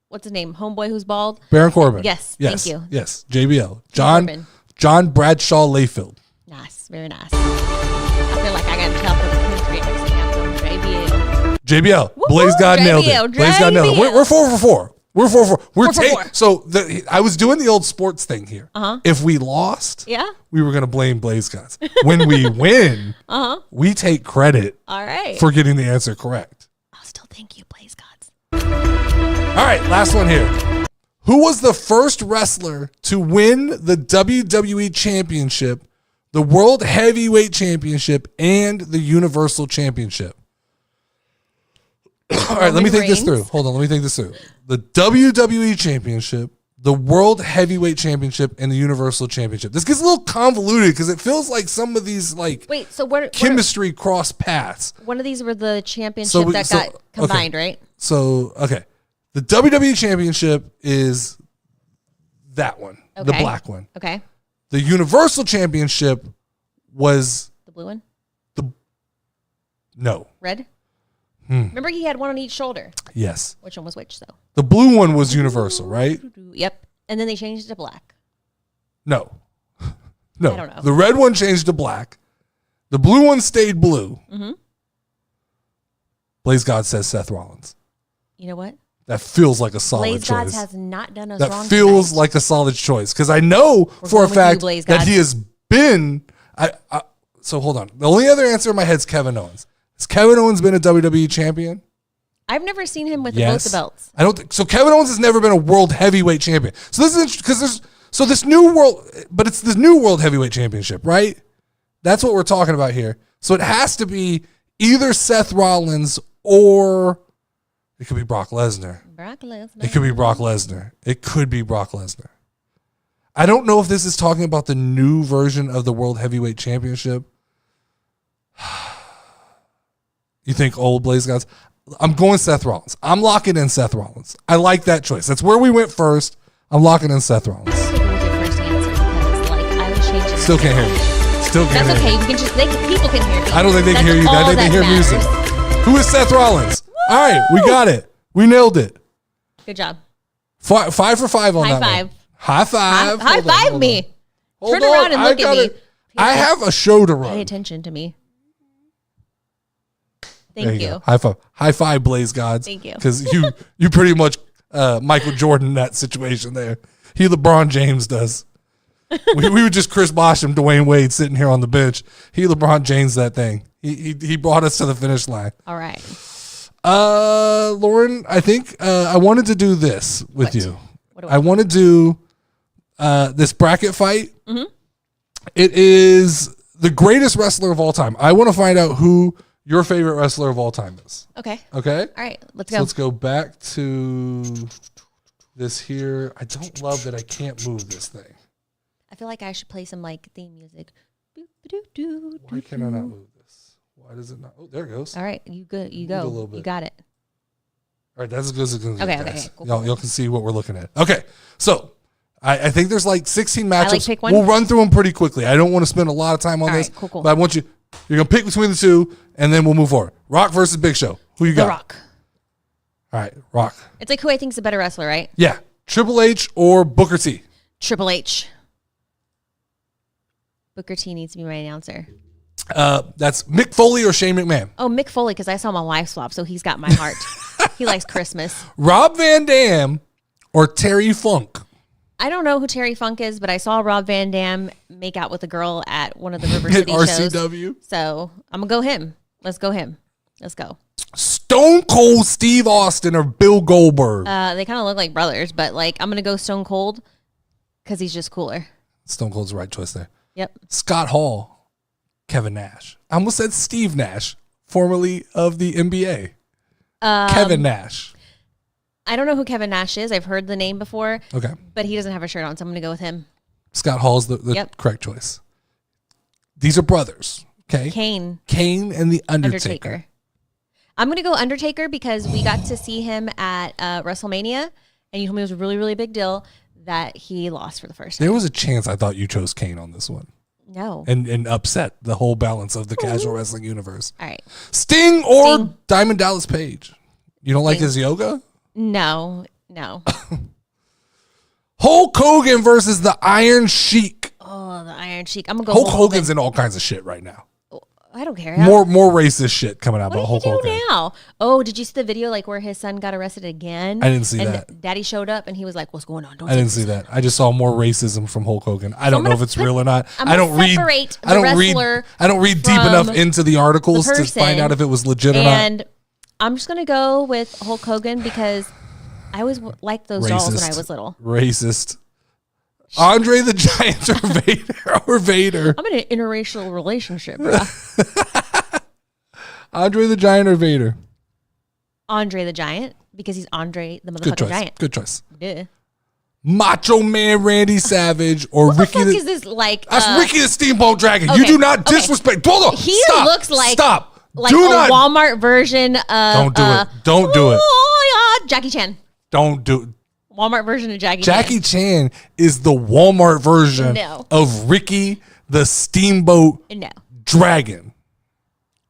what's his name? Homeboy who's bald.
Baron Corbin.
Yes,
Yes.
thank you.
Yes. JBL.
Corbin.
John Bradshaw Layfield.
Nice. Very nice. I feel like I got to tell the country accent. JBL.
JBL.
Woo-hoo,
Blaze God nailed it.
JBL.
Blaze God nailed it. We're 4 for 4. We're 4 for 4.
Four for four.
So I was doing the old sports thing here. If we lost,
Yeah.
we were going to blame Blaze Gods. When we win, we take credit
All right.
for getting the answer correct.
I'll still thank you, Blaze Gods.
All right, last one here. Who was the first wrestler to win the WWE Championship, the World Heavyweight Championship, and the Universal Championship? All right, let me think this through. Hold on, let me think this through. The WWE Championship, the World Heavyweight Championship, and the Universal Championship. This gets a little convoluted because it feels like some of these
Wait, so what?
chemistry cross paths.
One of these were the championship
So
that got combined, right?
So, okay. The WWE Championship is that one, the
Okay.
black one.
Okay.
The Universal Championship was
The blue one?
no.
Red? Remember he had one on each shoulder.
Yes.
Which one was which, though?
The blue one was Universal, right?
Yep. And then they changed it to black.
No. No.
I don't know.
The red one changed to black. The blue one stayed blue.
Mm-hmm.
Blaze God says Seth Rollins.
You know what?
That feels like a solid
Blaze
choice.
Gods has not done us
That
wrong
feels
tonight.
like a solid choice because I know
We're
for a
going with you,
fact
Blaze
that
Gods.
he has been. So hold on. The only other answer in my head is Kevin Owens. Has Kevin Owens been a WWE champion?
I've never seen him with
Yes.
both the belts.
I don't think so. Kevin Owens has never been a world heavyweight champion. So this is because this new world, but it's the new world heavyweight championship, right? That's what we're talking about here. So it has to be either Seth Rollins or it could be Brock Lesnar.
Brock Lesnar.
It could be Brock Lesnar. It could be Brock Lesnar. I don't know if this is talking about the new version of the World Heavyweight Championship. You think old Blaze Gods? I'm going Seth Rollins. I'm locking in Seth Rollins. I like that choice. That's where we went first. I'm locking in Seth Rollins.
I'm gonna go with your first answer because, like, I was changing.
Still can't hear me. Still can't
That's
hear
okay.
me.
We can just people can hear me.
I don't think they can hear you. I think they hear
matters.
music. Who is Seth Rollins? Woo! All right, we got it. We nailed it.
Good job.
5 for 5 on
High
that
five.
one. High five.
High
Hold on,
five
hold
me.
on. Hold
Turn around
on.
and look at me.
I have a show to
Pay
run.
attention to me.
There
Thank
you
you.
go. High five. High five, Blaze Gods.
Thank you.
Because you pretty much Michael Jordan in that situation there. He LeBron James does. we would just Chris Bosh him, Dwayne Wade sitting here on the bench. He LeBron James that thing. He brought us to the finish line.
All right.
Lauren, I think I wanted to do this with
What?
you.
What do
I want to do this bracket fight. Mm-hmm. It is the greatest wrestler of all time. I want to find out who your favorite wrestler of all time is.
Okay.
Okay?
All right. Let's
So
go.
let's go back to this here. I don't love that I can't move this thing.
I feel like I should play some like theme music.
Why can I not move this? Why does it not? Oh, there it goes.
All right. You good. You
Move it a
go.
little bit.
You got it.
All right, that's as good as it's going to
Okay,
get,
okay,
guys.
okay, cool,
Y'all can see what we're looking at. Okay, so I think there's like 16 matchups.
pick one.
We'll run through them pretty quickly. I don't want to spend a lot of time on
All
this.
right, cool.
But I want you're going to pick between the two, and then we'll move forward. Rock versus Big Show. Who you
The
got?
Rock.
All right, Rock.
It's like who I think's a better wrestler, right?
Yeah, Triple H or Booker T?
Triple H. Booker T needs to be my announcer.
That's Mick Foley or Shane McMahon?
Oh, Mick Foley, because I saw my wife swap, so he's got my heart. He likes Christmas.
Rob Van Dam or Terry Funk?
I don't know who Terry Funk is, but I saw Rob Van Dam make out with a girl at one of the River
At
City shows.
RCW?
So I'm going to go him. Let's go him. Let's go.
Stone Cold Steve Austin or Bill Goldberg?
They kind of look like brothers, but like I'm going to go Stone Cold because he's just cooler.
Stone Cold's the right choice there.
Yep.
Scott Hall, Kevin Nash. I almost said Steve Nash, formerly of the NBA. Kevin Nash.
I don't know who Kevin Nash is. I've heard the name before,
Okay.
but he doesn't have a shirt on, so I'm going to go with him.
Scott Hall's the
Yep.
correct choice. These are brothers. Okay.
Kane.
And the Undertaker.
Undertaker. I'm going to go Undertaker because we got to see him at WrestleMania, and you told me it was a really, really big deal that he lost for the first time.
There was a chance I thought you chose Kane on this one
No.
and upset the whole balance of the casual wrestling universe.
All right.
Sting or
Sting.
Diamond Dallas Page? You don't like
Sting.
his yoga?
No.
Hulk Hogan versus the Iron Sheik.
Oh, the Iron Sheik. I'm going to go
Hulk Hogan's in all kinds of shit right now.
I don't care.
More racist shit coming out
What
about
did he
Hulk
do
Hogan.
now? Oh, did you see the video like where his son got arrested again?
I didn't see
and
that.
Daddy showed up and he was like, "What's going on?" Don't
I didn't see that. I just saw more racism from Hulk Hogan. I don't know if it's real or not.
I'm
I don't
gonna
read.
separate
I don't
the
read.
wrestler
I don't read deep
from
enough into the articles
the
to find
person,
out if it was legit or not.
And I'm just gonna go with Hulk Hogan because I always liked those dolls when I was little.
Racist. Andre the Giant or Vader?
I'm in an interracial relationship, bro.
Andre the Giant or Vader?
Andre the Giant because he's Andre the
Good
motherfucking
choice.
giant.
Good choice.
Duh.
Macho Man Randy Savage or
What the
Ricky
fuck
the
is this like?
That's Ricky the Steamboat Dragon. You
okay,
do not
okay.
disrespect. Hold on.
He
Stop.
looks like
Stop.
like
do
a
not.
Walmart version of.
Don't do it. Don't do it.
Oh, yeah, Jackie Chan.
Don't do it.
Walmart version of Jackie
Jackie Chan is the Walmart version
No.
of Ricky the Steamboat
Chan. No.
Dragon.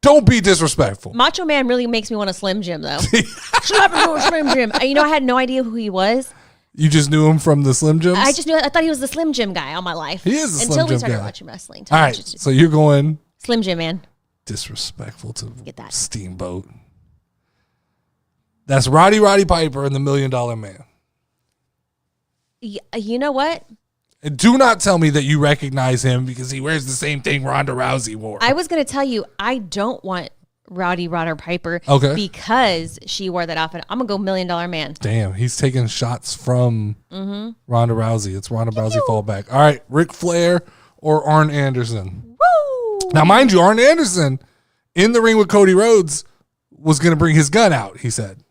Don't be disrespectful.
Macho Man really makes me want a Slim Jim, though. Slap him to a Slim Jim. You know, I had no idea who he was.
You just knew him from the Slim Jims?
I thought he was the Slim Jim guy all my life.
He is the Slim
until we
Jim
started
guy.
watching wrestling.
All right, so you're going
Slim Jim, man.
disrespectful to
Get that.
Steamboat. That's Roddy Piper and the $1 Million Man.
You know what?
And do not tell me that you recognize him because he wears the same thing Ronda Rousey wore.
I was going to tell you, I don't want Rowdy Rodder Piper.
Okay.
Because she wore that outfit. I'm going to go $1 Million Man.
Damn, he's taking shots from Ronda Rousey. It's Ronda Rousey fallback. All right, Ric Flair or Arn Anderson.
Woo!
Now, mind you, Arn Anderson in the ring with Cody Rhodes was going to bring his gun out, he said.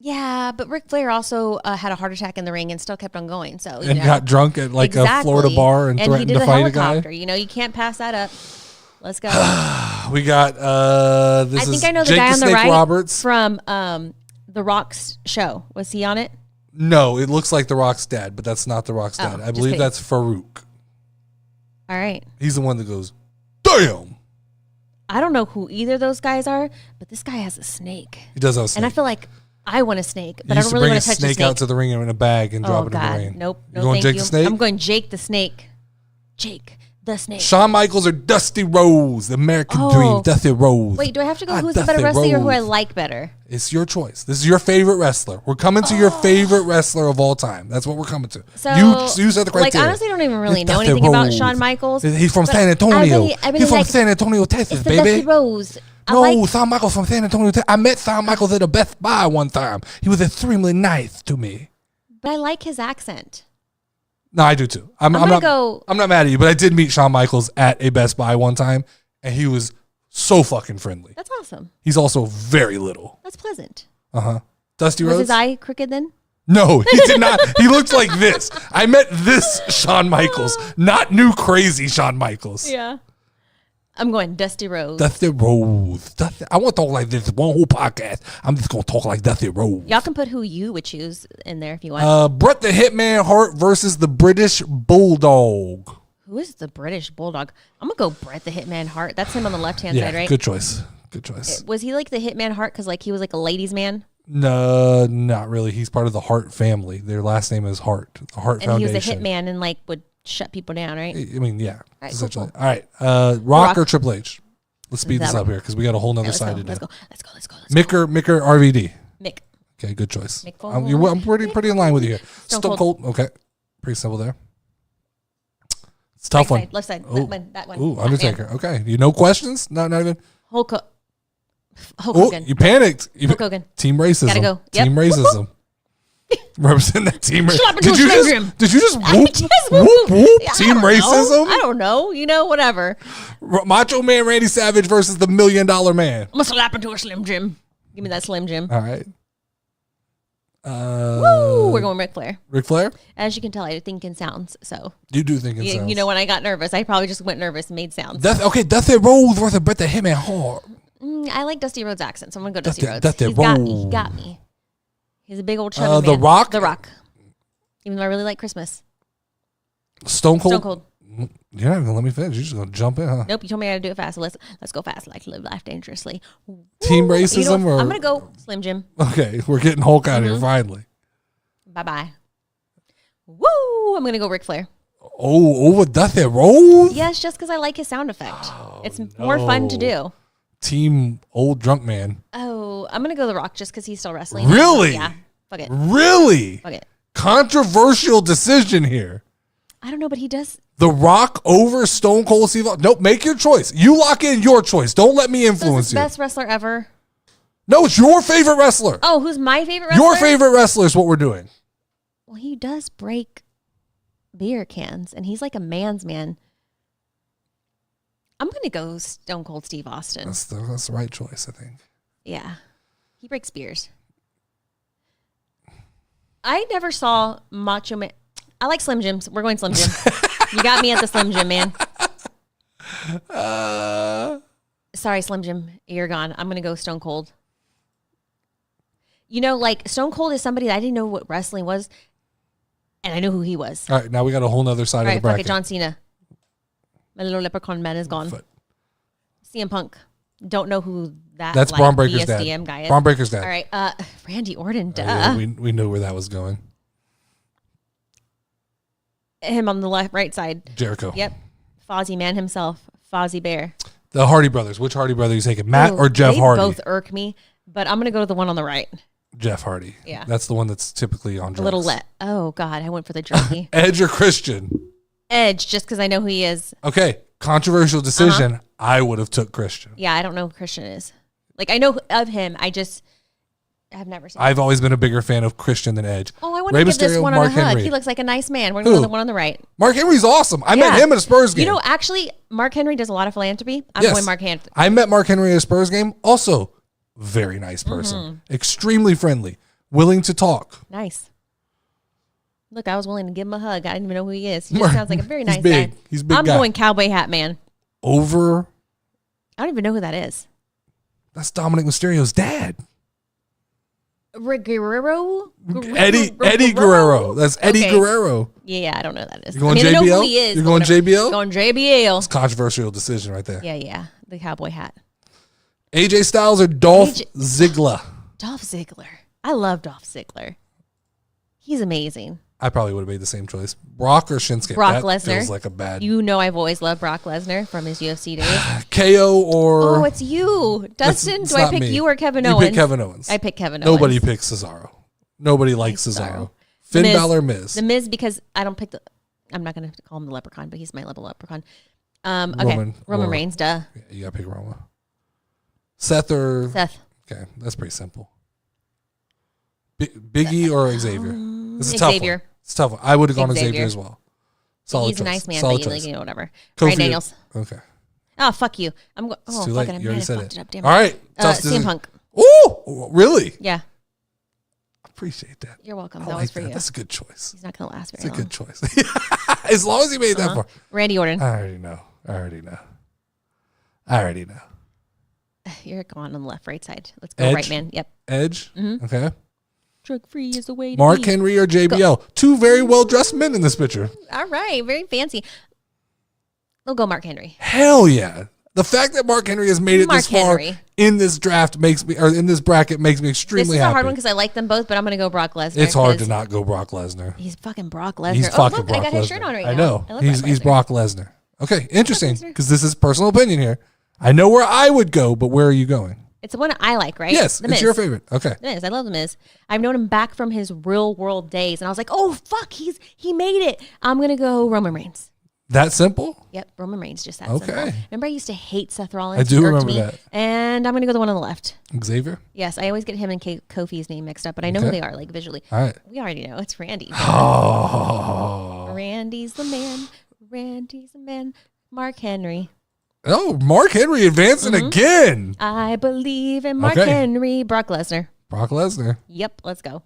Yeah, but Ric Flair also had a heart attack in the ring and still kept on going. So
and got drunk at like a Florida bar and threatened to fight a guy.
You know, you can't pass that up. Let's go.
We got this. I think I know the guy on the right Roberts
from The Rock's show. Was he on it?
No, it looks like The Rock's dad, but that's not The Rock's dad. I believe that's Farouk.
All right.
He's the one that goes, damn.
I don't know who either of those guys are, but this guy has a snake.
He does have a snake.
And I feel like I want a snake, but I don't really want to touch the snake.
Out to the ring in a bag and drop it in the rain.
Nope.
You going Jake the Snake?
I'm going Jake the Snake. Jake the Snake.
Shawn Michaels or Dusty Rhodes, the American Dream, Dusty Rhodes.
Wait, do I have to go who's the better wrestler or who I like better?
It's your choice. This is your favorite wrestler. We're coming to your favorite wrestler of all time. That's what we're coming to.
So,
you set the criteria.
Like, honestly, I don't even really know anything about Shawn Michaels.
He's from San Antonio. He's from San Antonio, Texas, baby.
Dusty Rhodes.
No, Shawn Michaels from San Antonio. I met Shawn Michaels at a Best Buy one time. He was extremely nice to me.
But I like his accent.
No, I do too. I'm not mad at you, but I did meet Shawn Michaels at a Best Buy one time, and he was so fucking friendly.
That's awesome.
He's also very little.
That's pleasant.
Dusty Rhodes?
Was his eye crooked then?
No, he did not. He looked like this. I met this Shawn Michaels, not new crazy Shawn Michaels.
Yeah. I'm going Dusty Rhodes.
Dusty Rhodes. I want to talk like this one whole podcast. I'm just going to talk like Dusty Rhodes.
Y'all can put who you would choose in there if you want.
Bret the Hitman Hart versus the British Bulldog.
Who is the British Bulldog? I'm going to go Bret the Hitman Hart. That's him on the left-hand side, right?
Good choice. Good choice.
Was he like the Hitman Hart because like he was like a ladies' man?
No, not really. He's part of the Hart family. Their last name is Hart. The Hart Foundation.
And he was a hitman and like would shut people down, right?
I mean, yeah.
All right, cool.
All right. Rock or Triple H? Let's speed this up here because we got a whole nother side to do.
Let's go.
Mick or RVD?
Mick.
Okay, good choice.
Mick
I'm pretty in line with you here. Stone Cold. Okay. Pretty simple there. It's a tough one.
Left side. That one.
Ooh, Undertaker. Okay. You no questions? Not even?
Hulk Hogan.
You panicked.
Hulk Hogan.
Team racism.
Gotta go. Yep.
Team racism. Represent that team racism. Did you just whoop? Team racism?
I don't know. You know, whatever.
Macho Man Randy Savage versus the $1 Million Man.
I'm going to slap into a Slim Jim. Give me that Slim Jim.
All right.
Woo! We're going Ric Flair.
Ric Flair?
As you can tell, I think in sounds. So
you do think in sounds.
You know, when I got nervous, I probably just went nervous and made sounds.
Dusty Rhodes versus Bret the Hitman Hart.
I like Dusty Rhodes' accent, so I'm going to go Dusty Rhodes. He got me. He's a big old chubby man.
The Rock?
The Rock. Even though I really like Christmas.
Stone Cold?
Stone Cold.
You're not even going to let me finish. You're just going to jump in, huh?
Nope. You told me I had to do it fast. So let's go fast. Like live life dangerously.
Team racism? Or?
I'm going to go Slim Jim.
Okay. We're getting Hulk out of here finally.
Bye-bye. Woo! I'm going to go Ric Flair.
Oh, over Dusty Rhodes?
Yes, just because I like his sound effect. It's more fun to do.
Team old drunk man.
Oh, I'm going to go The Rock just because he's still wrestling.
Really?
Yeah. Fuck it.
Really?
Fuck it.
Controversial decision here.
I don't know, but he does.
The Rock over Stone Cold Steve Austin. Nope, make your choice. You lock in your choice. Don't let me influence you.
Best wrestler ever?
No, it's your favorite wrestler.
Oh, who's my favorite wrestler?
Your favorite wrestler is what we're doing.
Well, he does break beer cans, and he's like a man's man. I'm going to go Stone Cold Steve Austin.
That's the right choice, I think.
Yeah. He breaks beers. I never saw Macho Man. I like Slim Jims. We're going Slim Jim. You got me at the Slim Jim, man. Sorry, Slim Jim. You're gone. I'm going to go Stone Cold. You know, like, Stone Cold is somebody that I didn't know what wrestling was, and I knew who he was.
All right, now we got a whole nother side of the bracket.
Fuck it, John Cena. My little leprechaun man is gone. CM Punk. Don't know who that's
Braun Breaker's
BSDM
dad.
Guy is.
Braun Breaker's dad.
All right, Randy Orton, duh.
Yeah, we knew where that was going.
Him on the right side.
Jericho.
Yep. Fozzie Man himself. Fozzie Bear.
The Hardy Brothers. Which Hardy brother are you taking? Matt or Jeff Hardy?
They both irk me, but I'm going to go to the one on the right.
Jeff Hardy.
Yeah.
That's the one that's typically on drugs.
A little oh, God. I went for the junkie.
Edge or Christian?
Edge, just because I know who he is.
Okay. Controversial decision. I would have took Christian.
Yeah, I don't know who Christian is. Like, I know of him. I've never seen him.
I've always been a bigger fan of Christian than Edge.
Oh, I want to give this one a hug. He looks like a nice man. We're going to go the one on the right.
Mark Henry's awesome. I met him at a Spurs game.
You know, actually, Mark Henry does a lot of philanthropy. I'm going Mark Henry.
I met Mark Henry at a Spurs game. Also, very nice person. Extremely friendly. Willing to talk.
Nice. Look, I was willing to give him a hug. I didn't even know who he is. He just sounds like a very nice
guy. He's big.
I'm going Cowboy Hat Man.
Over.
I don't even know who that is.
That's Dominic Mysterio's dad.
Guerrero?
Eddie Guerrero. That's Eddie Guerrero.
Yeah, I don't know who that is.
You're going JBL?
I know who he is.
You're going JBL?
Going JBL.
It's a controversial decision right there.
Yeah. The cowboy hat.
AJ Styles or Dolph Ziggler?
Dolph Ziggler. I love Dolph Ziggler. He's amazing.
I probably would have made the same choice. Brock or Shinsuke?
Brock Lesnar.
Feels like a bad.
You know I've always loved Brock Lesnar from his UFC days.
KO or...
Oh, it's you. Dustin, do I pick you or Kevin Owens?
You pick Kevin Owens.
I pick Kevin Owens.
Nobody picks Cesaro. Nobody likes Cesaro. Finn Balor, Miz.
The Miz, because I don't pick the... I'm not going to call him the leprechaun, but he's my leprechaun. Okay, Roman Reigns, duh.
Yeah, you got to pick Roman. Seth. Okay, that's pretty simple. Biggie or Xavier? This is a tough one. It's a tough one. I would have gone Xavier as well. Solid
He's
choice.
a nice man,
Solid
but
choice.
whatever.
Kofi.
Ryan Daniels.
Okay.
Oh, fuck you.
It's too late. You already said it.
Up, damn
all right.
CM Punk.
Oh, really?
Yeah.
Appreciate that.
You're welcome.
That was for you. That's a good choice.
He's not going to last very long.
It's a good choice. As long as he made that far.
Randy Orton.
I already know.
You're going on the left, right side. Let's go
Edge?
right, man. Yep.
Edge? Mm-hmm. Okay.
Drug free is the way to
Mark
be.
Henry or JBL? Go. Two very well-dressed men in this picture.
All right. Very fancy. We'll go Mark Henry.
Hell yeah. The fact that Mark Henry has made it this far in this draft in this bracket makes me extremely happy.
This is a hard one because I like them both, but I'm going to go Brock Lesnar.
It's hard to not go Brock Lesnar.
He's fucking Brock Lesnar.
He's fucking Brock Lesnar.
I got his shirt on right now.
I know. He's Brock Lesnar. Okay, interesting, because this is personal opinion here. I know where I would go, but where are you going?
It's the one I like, right?
Yes, it's your favorite. Okay.
The Miz. I love The Miz. I've known him back from his real world days, and I was like, oh, fuck, he made it. I'm going to go Roman Reigns.
That simple?
Yep, Roman Reigns, just that simple. Remember I used to hate Seth Rollins?
I do remember that.
And I'm going to go the one on the left.
Xavier?
Yes, I always get him and Kofi's name mixed up, but I know who they are, like, visually.
All right.
We already know. It's Randy.
Oh.
Randy's the man. Randy's the man. Mark Henry.
Oh, Mark Henry advancing again.
I believe in Mark Henry. Brock Lesnar.
Brock Lesnar.
Yep, let's go.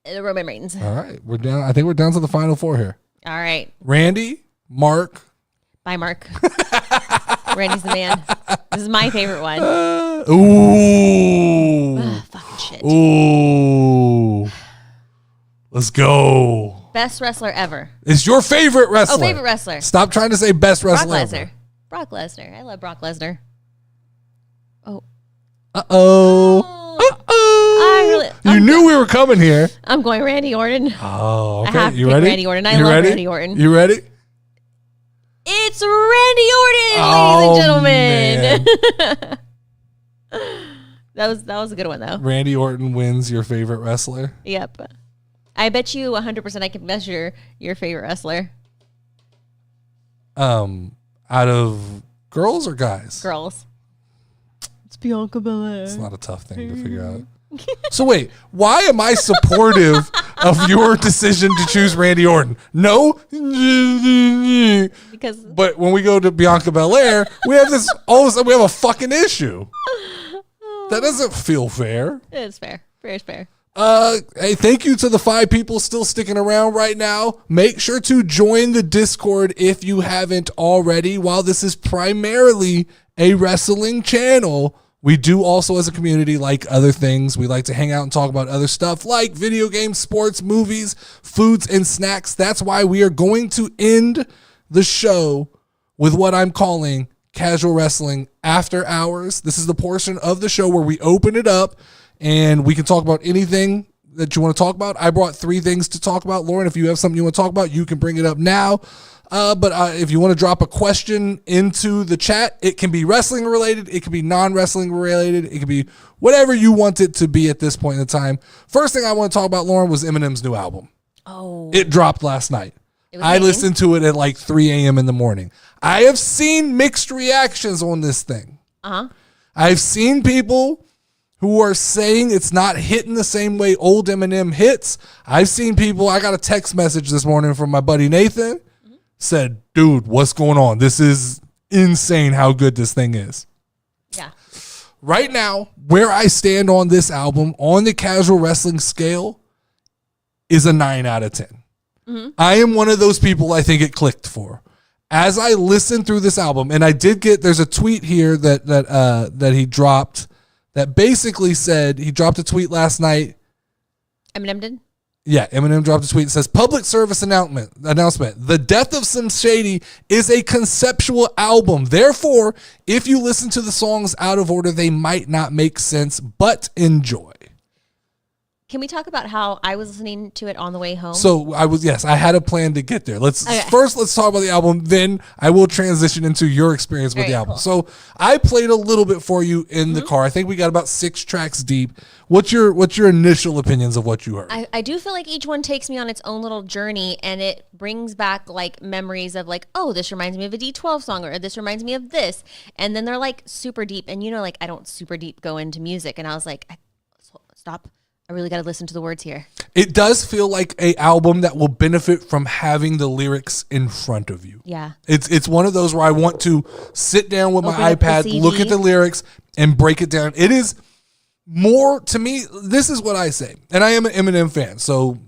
Roman Reigns.
All right, we're down. I think we're down to the final four here.
All right.
Randy, Mark.
Bye, Mark. Randy's the man. This is my favorite one. Fucking shit.
Ooh. Let's go.
Best wrestler ever.
It's your favorite wrestler.
Oh, favorite wrestler.
Stop trying to say best wrestler
Brock Lesnar.
ever.
Brock Lesnar. I love Brock Lesnar. Oh.
Uh-oh. You knew we were coming here.
I'm going Randy Orton.
Oh, okay.
I have to
you
pick
ready?
Randy Orton. I love Randy Orton.
You ready?
It's Randy Orton, ladies and gentlemen. that was a good one, though.
Randy Orton wins your favorite wrestler?
Yep. I bet you 100% I can measure your favorite wrestler.
Out of girls or guys?
Girls. It's Bianca Belair.
It's not a tough thing to figure out. So wait, why am I supportive of your decision to choose Randy Orton? No, but when we go to Bianca Belair, we have this. All of a sudden, we have a fucking issue. That doesn't feel fair.
It's fair. Very fair.
Hey, thank you to the 5 people still sticking around right now. Make sure to join the Discord if you haven't already. While this is primarily a wrestling channel, we do also, as a community, like other things. We like to hang out and talk about other stuff like video games, sports, movies, foods, and snacks. That's why we are going to end the show with what I'm calling Casual Wrestling After Hours. This is the portion of the show where we open it up and we can talk about anything that you want to talk about. I brought 3 things to talk about. Lauren, if you have something you want to talk about, you can bring it up now. But if you want to drop a question into the chat, it can be wrestling related. It can be non-wrestling related. It can be whatever you want it to be at this point in time. First thing I want to talk about, Lauren, was Eminem's new album.
Oh.
It dropped last night. I listened to it at like 3 a.m. in the morning. I have seen mixed reactions on this thing. I've seen people who are saying it's not hitting the same way old Eminem hits. I've seen people, I got a text message this morning from my buddy Nathan, said, dude, what's going on? This is insane how good this thing is.
Yeah.
Right now, where I stand on this album, on the casual wrestling scale, is a 9 out of 10. I am one of those people I think it clicked for. As I listened through this album, and I did get, there's a tweet here that he dropped that basically said, he dropped a tweet last night.
Eminem did?
Yeah, Eminem dropped a tweet that says, public service announcement. The Death of Slim Shady is a conceptual album. Therefore, if you listen to the songs out of order, they might not make sense, but enjoy.
Can we talk about how I was listening to it on the way home?
So I had a plan to get there. Let's talk about the album. Then I will transition into your experience with the album. Cool. So I played a little bit for you in the car. I think we got about 6 tracks deep. What's your initial opinions of what you heard?
I do feel like each one takes me on its own little journey, and it brings back like memories of like, oh, this reminds me of a D12 song, or this reminds me of this. And then they're like super deep. And like I don't super deep go into music. And I was like, stop. I really got to listen to the words here.
It does feel like an album that will benefit from having the lyrics in front of you.
Yeah.
It's one of those where I want to sit down with my iPad, look at the lyrics, and break it down. It is more, to me, this is what I say. And I am an Eminem fan, so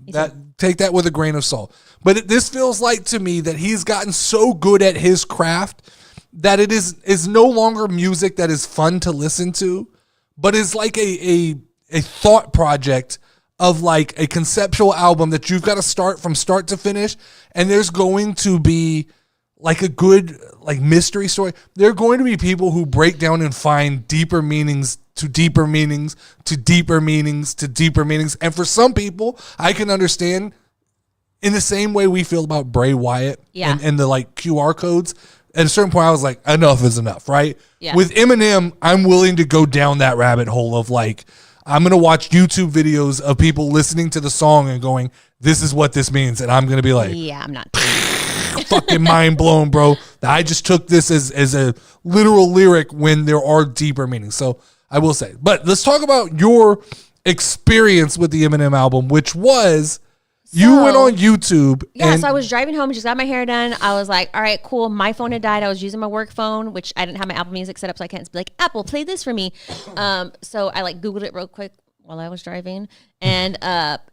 take that with a grain of salt. But this feels like to me that he's gotten so good at his craft that it is no longer music that is fun to listen to, but is like a thought project of like a conceptual album that you've got to start from start to finish. And there's going to be like a good like mystery story. There are going to be people who break down and find deeper meanings to deeper meanings to deeper meanings to deeper meanings. And for some people, I can understand in the same way we feel about Bray Wyatt and the like QR codes. At a certain point, I was like, enough is enough, right? Yeah. With Eminem, I'm willing to go down that rabbit hole of like, I'm going to watch YouTube videos of people listening to the song and going, this is what this means. And I'm going to be like,
yeah, I'm not
fucking mind blown, bro. I just took this as a literal lyric when there are deeper meanings. So I will say, but let's talk about your experience with the Eminem album, which was you went on YouTube.
Yeah, so I was driving home, just got my hair done. I was like, all right, cool. My phone had died. I was using my work phone, which I didn't have my Apple Music set up, so I can't be like, Apple, play this for me. So I like Googled it real quick while I was driving, and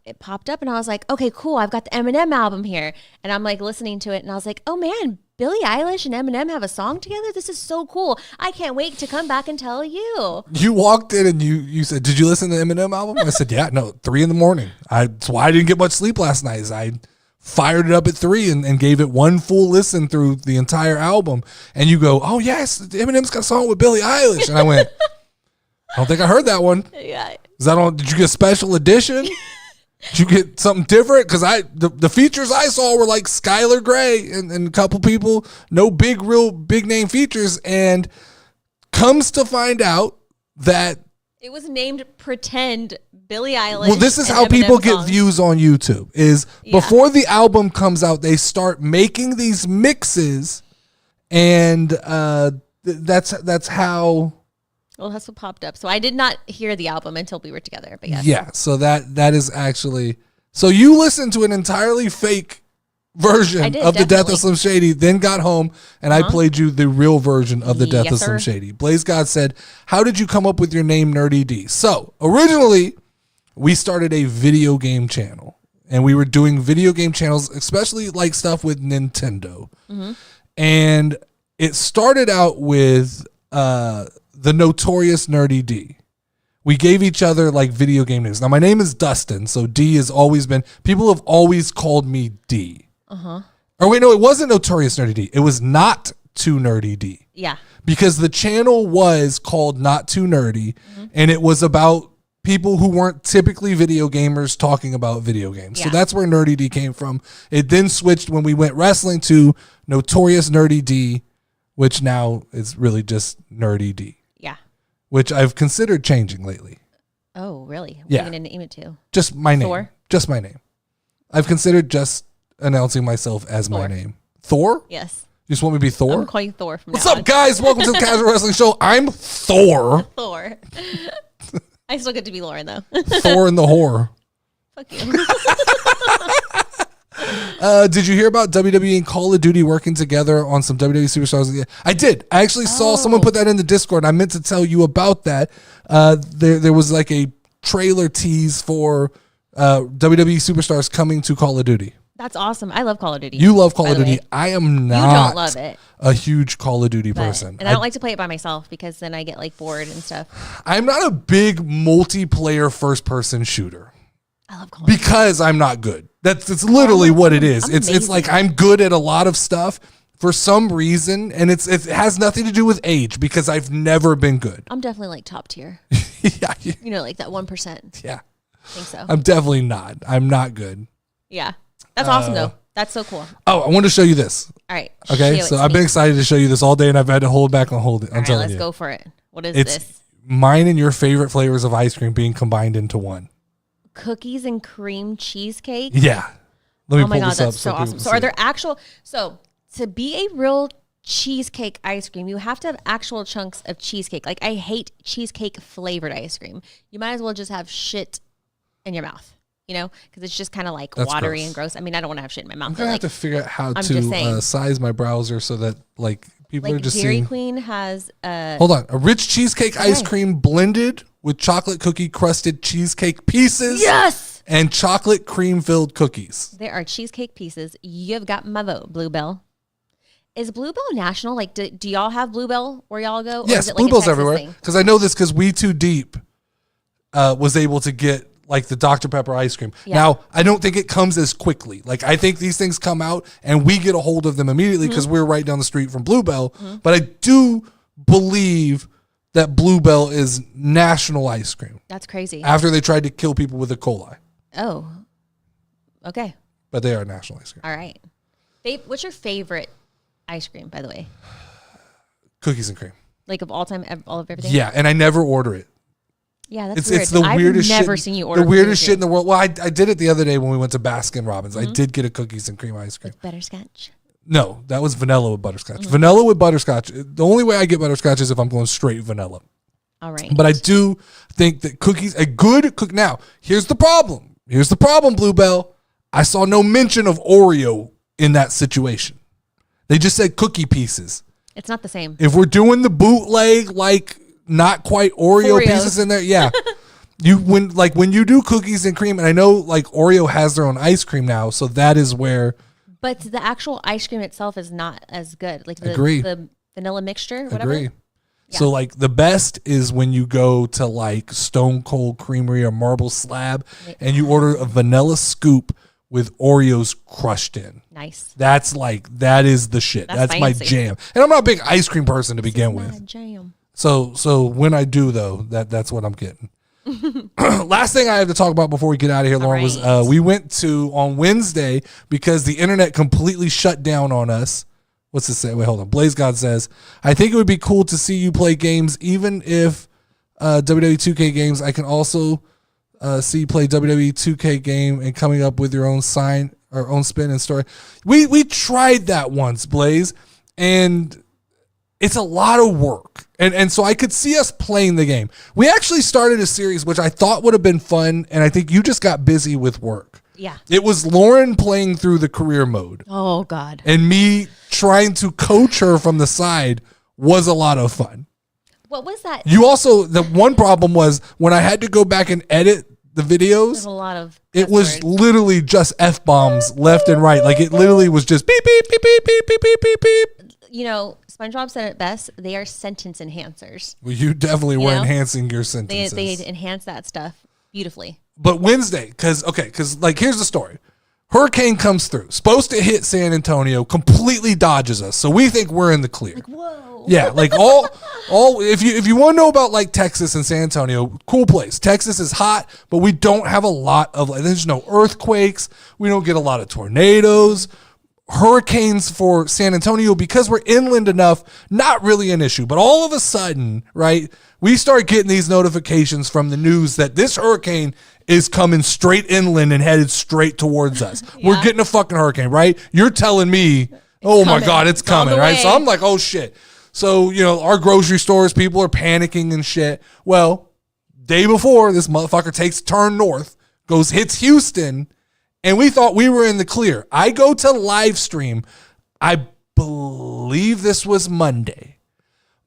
it popped up, and I was like, okay, cool. I've got the Eminem album here. And I'm like listening to it, and I was like, oh man, Billie Eilish and Eminem have a song together? This is so cool. I can't wait to come back and tell you.
You walked in and you said, did you listen to the Eminem album? I said, yeah, no, 3 a.m. That's why I didn't get much sleep last night. I fired it up at 3 and gave it one full listen through the entire album. And you go, oh yes, Eminem's got a song with Billie Eilish. And I went, I don't think I heard that one.
Yeah.
Is that on? Did you get a special edition? Did you get something different? Because the features I saw were like Skylar Grey and a couple people, no real big name features, and comes to find out that
it was named Pretend Billie Eilish.
Well, this is how people get views on YouTube. Is before the album comes out, they start making these mixes, and that's how.
Well, that's what popped up. So I did not hear the album until we were together. But yes.
Yeah. So that is actually. So you listened to an entirely fake version of The Death of Slim Shady, then got home, and I played you the real version of The Death of Slim Shady. Blaze God said, how did you come up with your name, Nerdy D? So originally, we started a video game channel, and we were doing video game channels, especially like stuff with Nintendo. Mm-hmm. And it started out with the notorious Nerdy D. We gave each other like video game names. Now my name is Dustin, so D has always been, people have always called me D. Or wait, no, it wasn't Notorious Nerdy D. It was Not Too Nerdy D.
Yeah.
Because the channel was called Not Too Nerdy, and it was about people who weren't typically video gamers talking about video games. Yeah. So that's where Nerdy D came from. It then switched when we went wrestling to Notorious Nerdy D, which now is really just Nerdy D.
Yeah.
Which I've considered changing lately.
Oh, really?
Yeah.
What are you going to name it to?
Just my name. Just my name. I've considered just announcing myself as my
Thor.
name. Thor?
Yes.
You just want me to be Thor?
I'm calling you Thor from
What's
now
up, guys? Welcome to the Casual Wrestling Show. I'm Thor.
on. Thor. I still get to be Lauren, though.
Thor and the whore.
Fuck you.
Did you hear about WWE and Call of Duty working together on some WWE Superstars? I did. I actually saw someone put that in the Discord, and I meant to tell you about that. There was like a trailer tease for WWE Superstars coming to Call of Duty.
That's awesome. I love Call of Duty.
You love Call
by
of
the
Duty.
way.
I am
You
not
don't love it.
a huge Call of Duty
But-
person.
and I don't like to play it by myself because then I get like bored and stuff.
I'm not a big multiplayer first-person shooter.
I love Call of Duty.
Because I'm not good. It's literally what it is.
I'm
It's
amazing.
like I'm good at a lot of stuff for some reason, and it has nothing to do with age because I've never been good.
I'm definitely like top tier.
yeah,
You know, like that 1%.
yeah.
I think so.
I'm definitely not. I'm not good.
Yeah. That's awesome, though. That's so cool.
Oh, I want to show you this.
All right.
Okay,
show it
so
to
I've been
me.
excited to show you this all day, and I've had to hold back on hold it.
All
I'm
right,
telling
let's
you,
go for it. What is
it's
this?
mine and your favorite flavors of ice cream being combined into one.
Cookies and cream cheesecake.
Yeah. Let me
Oh my
pull
God,
this up
that's so
people
awesome.
can
So
see
are there
it.
actual, to be a real cheesecake ice cream, you have to have actual chunks of cheesecake. Like I hate cheesecake flavored ice cream. You might as well just have shit in your mouth, you know, because it's just kind of like
That's
watery
gross.
and gross. I mean, I don't want to have shit in my mouth.
I'm
But
gonna
like,
have to figure out how
I'm just saying.
to size my browser so that like people are
like
just
Dairy
seeing.
Queen has
Hold on, a rich cheesecake ice
Okay.
cream blended with chocolate cookie crusted cheesecake pieces.
yes.
And chocolate cream filled cookies.
There are cheesecake pieces. You've got my vote, Bluebell. Is Bluebell national? Like, do y'all have Bluebell where y'all go? Or
Yes,
is it like a
Bluebell's
Texas
everywhere.
thing?
Because I know this because We Too Deep was able to get like the Dr. Pepper ice cream.
Yeah.
Now, I don't think it comes as quickly. Like, I think these things come out and we get a hold of them immediately because we're right down the street from Bluebell. But I do believe that Bluebell is national ice cream
That's crazy.
after they tried to kill people with E. coli.
Oh, okay.
But they are national ice cream.
All right. What's your favorite ice cream, by the way?
Cookies and cream.
Like of all time, all of everything?
Yeah, and I never order it.
Yeah, that's
It's
weird.
it's the weirdest
I've never
shit.
seen you order
the weirdest
cookies
shit in the world. Well, I did it the other day when we went to Baskin Robbins.
Mm-hmm.
I did get a cookies and cream ice cream.
with butterscotch.
No, that was vanilla with butterscotch.
Mm-hmm.
Vanilla with butterscotch. The only way I get butterscotch is if I'm going straight vanilla.
All right.
But I do think that a good cook. Now, here's the problem. Bluebell. I saw no mention of Oreo in that situation. They just said cookie pieces.
It's not the same.
If we're doing the bootleg, like not quite Oreo
Oreos.
pieces in there, yeah. when you do cookies and cream, and I know like Oreo has their own ice cream now, so that is where
But the actual ice cream itself is not as good. Like
Agree.
the vanilla mixture, whatever.
agree. So like the best is when you go to like Stone Cold Creamery or Marble Slab and you order a vanilla scoop with Oreos crushed in.
Nice.
That is the shit.
That's
That's my
fancy.
jam. And I'm not a big ice cream person to begin with.
My jam.
So when I do though, that's what I'm getting. Last thing I have to talk about before we get out of here, Lauren, was
right.
we went to on Wednesday because the internet completely shut down on us. What's it say? Wait, hold on. Blaze God says, I think it would be cool to see you play games, even if WWE 2K games. I can also see you play WWE 2K game and coming up with your own sign or own spin and story. We tried that once, Blaze, and it's a lot of work. And so I could see us playing the game. We actually started a series, which I thought would have been fun, and I think you just got busy with work.
Yeah.
It was Lauren playing through the career mode,
Oh God.
and me trying to coach her from the side was a lot of fun.
What was that?
You also, the one problem was when I had to go back and edit the videos,
There's a lot of.
it was
buzzwords.
literally just F-bombs left and right. Like it literally was just beep, beep, beep, beep, beep, beep, beep, beep, beep.
You know, SpongeBob said it best. They are sentence enhancers.
Well, you definitely were
know?
enhancing your
They
sentences.
enhance that stuff beautifully.
But Wednesday, because like here's the story. Hurricane comes through, supposed to hit San Antonio, completely dodges us. So we think we're in the clear.
Whoa.
Yeah, like all if you want to know about like Texas and San Antonio, cool place. Texas is hot, but we don't have a lot of there's no earthquakes. We don't get a lot of tornadoes. hurricanes for San Antonio, because we're inland enough, not really an issue. But all of a sudden, right, we start getting these notifications from the news that this hurricane is coming straight inland and headed straight towards us.
Yeah.
We're getting a fucking hurricane, right? You're telling me, oh my God, it's coming, right?
Way.
So I'm like, oh shit. So, our grocery stores, people are panicking and shit. Well, day before, this motherfucker takes a turn north, hits Houston, and we thought we were in the clear. I go to live stream. I believe this was Monday.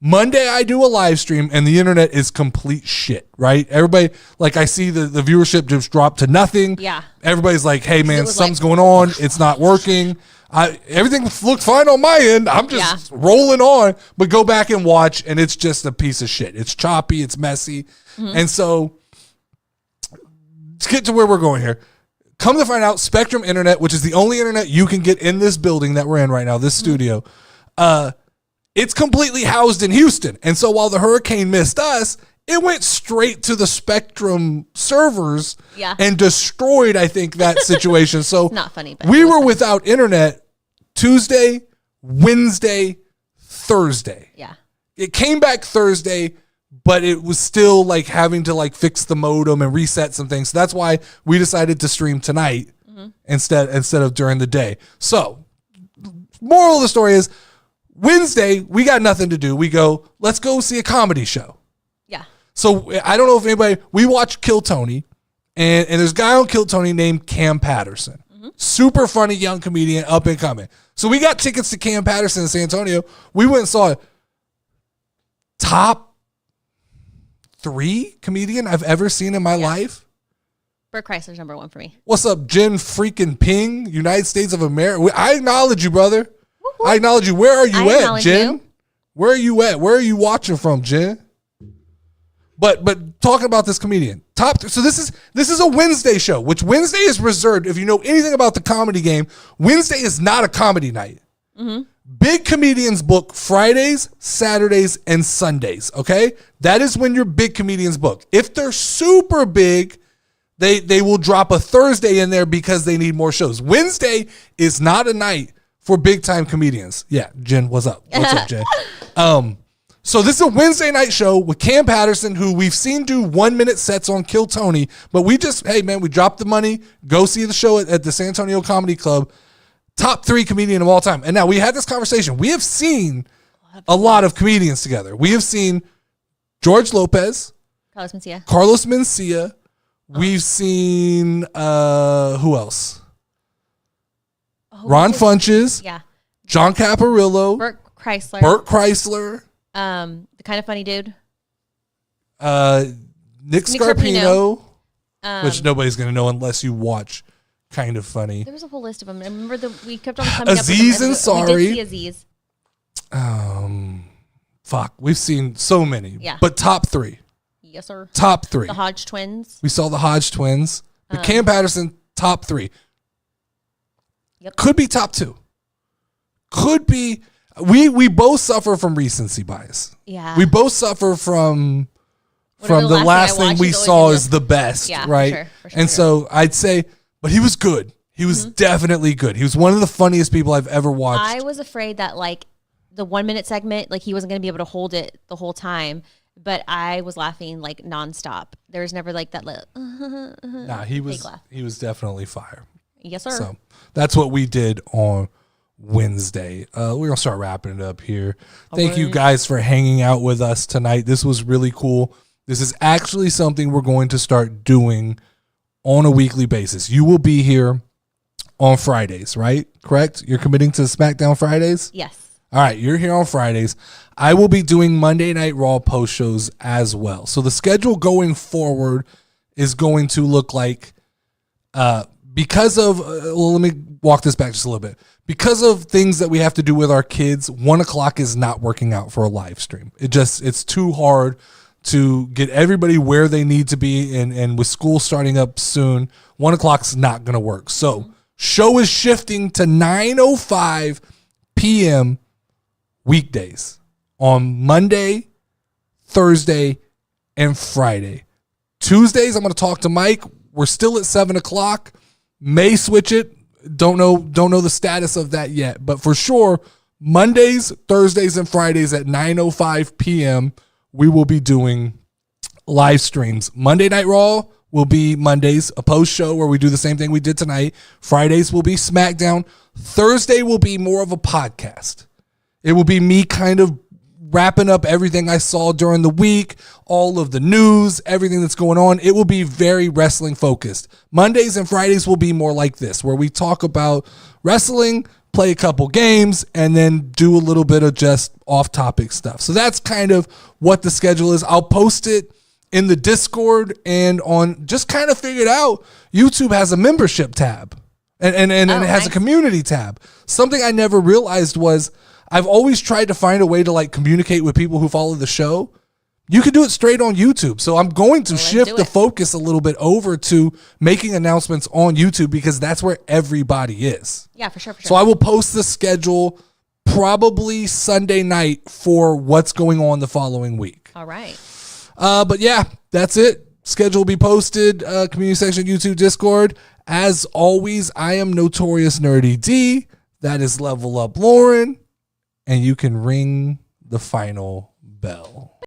Monday, I do a live stream, and the internet is complete shit, right? Everybody, like, I see the viewership just drop to nothing.
Yeah.
Everybody's like, hey, man, something's going on. It's not working. Everything looked fine on my end. I'm just rolling on, but go back and watch, and it's just a piece of shit. It's choppy. It's messy. Mm-hmm. And so let's get to where we're going here. Come to find out, Spectrum Internet, which is the only internet you can get in this building that we're in right now, this studio, it's completely housed in Houston. And so while the hurricane missed us, it went straight to the Spectrum servers and destroyed, I think, that situation. So
it's not funny, but
we were without internet Tuesday, Wednesday, Thursday.
Yeah.
It came back Thursday, but it was still like having to like fix the modem and reset some things. So that's why we decided to stream tonight instead of during the day. So moral of the story is Wednesday, we got nothing to do. We go, let's go see a comedy show.
Yeah.
So I don't know if anybody, we watched Kill Tony, and there's a guy on Kill Tony named Cam Patterson. Super funny young comedian, up and coming. So we got tickets to Cam Patterson in San Antonio. We went and saw it. Top 3 comedian I've ever seen in my life.
Bert Kreisler's number 1 for me.
What's up, Jen freaking Ping, United States of America? I acknowledge you, brother. Woo-hoo. I acknowledge you. Where are you at, Jen? Where are you at? Where are you watching from, Jen? But talking about this comedian, so this is a Wednesday show, which Wednesday is reserved. If you know anything about the comedy game, Wednesday is not a comedy night. Mm-hmm. Big comedians book Fridays, Saturdays, and Sundays. Okay, that is when your big comedians book. If they're super big, they will drop a Thursday in there because they need more shows. Wednesday is not a night for big time comedians. Yeah, Jen, what's up? What's up, Jen? So this is a Wednesday night show with Cam Patterson, who we've seen do 1-minute sets on Kill Tony, but we dropped the money, go see the show at the San Antonio Comedy Club. Top 3 comedian of all time. And now we had this conversation. We have seen a lot of comedians together. We have seen George Lopez, Carlos Mencia. We've seen who else? Ron Funches.
Yeah.
John Caparillo.
Bert Kreisler. The kind of funny dude.
Nick Scarpino. Which nobody's going to know unless you watch Kind of Funny.
There was a whole list of them. I remember we kept on coming
Aziz
up with them.
Ansari.
We did see Aziz.
We've seen so many.
Yeah.
But top 3.
Yes, sir.
Top 3.
The Hodge twins.
We saw the Hodge twins. But Cam Patterson, top 3.
Yep.
Could be top 2. Could be. We both suffer from recency bias.
Yeah.
We both suffer from the last thing we saw is the best, right? For sure. And so I'd say, but he was good. He was definitely good. He was one of the funniest people I've ever watched.
I was afraid that like the 1-minute segment, like he wasn't going to be able to hold it the whole time, but I was laughing like nonstop. There was never like that little.
Nah, he was definitely fire.
Yes, sir.
So that's what we did on Wednesday. We're gonna start wrapping it up here. Thank you guys for hanging out with us tonight. This was really cool. This is actually something we're going to start doing on a weekly basis. You will be here on Fridays, right? Correct? You're committing to Smackdown Fridays?
Yes.
All right, you're here on Fridays. I will be doing Monday Night Raw post shows as well. So the schedule going forward is going to look like because of let me walk this back just a little bit. Because of things that we have to do with our kids, 1:00 is not working out for a live stream. It's too hard to get everybody where they need to be, and with school starting up soon, 1:00 is not going to work. So show is shifting to 9:05 p.m. weekdays on Monday, Thursday, and Friday. Tuesdays, I'm going to talk to Mike. We're still at 7:00. May switch it. Don't know the status of that yet, but for sure, Mondays, Thursdays, and Fridays at 9:05 p.m. we will be doing live streams. Monday Night Raw will be Mondays, a post show where we do the same thing we did tonight. Fridays will be Smackdown. Thursday will be more of a podcast. It will be me kind of wrapping up everything I saw during the week, all of the news, everything that's going on. It will be very wrestling focused. Mondays and Fridays will be more like this, where we talk about wrestling, play a couple games, and then do a little bit of just off-topic stuff. So that's kind of what the schedule is. I'll post it in the Discord and on, just kind of figured out, YouTube has a membership tab and it has a community tab. Something I never realized was I've always tried to find a way to like communicate with people who follow the show. You can do it straight on YouTube. So I'm going to shift the focus a little bit over to making announcements on YouTube because that's where everybody is.
Yeah, for sure.
So I will post the schedule probably Sunday night for what's going on the following week.
All right.
But yeah, that's it. Schedule will be posted, community section, YouTube, Discord. As always, I am Notorious Nerdy D. That is Level Up Lauren. And you can ring the final bell.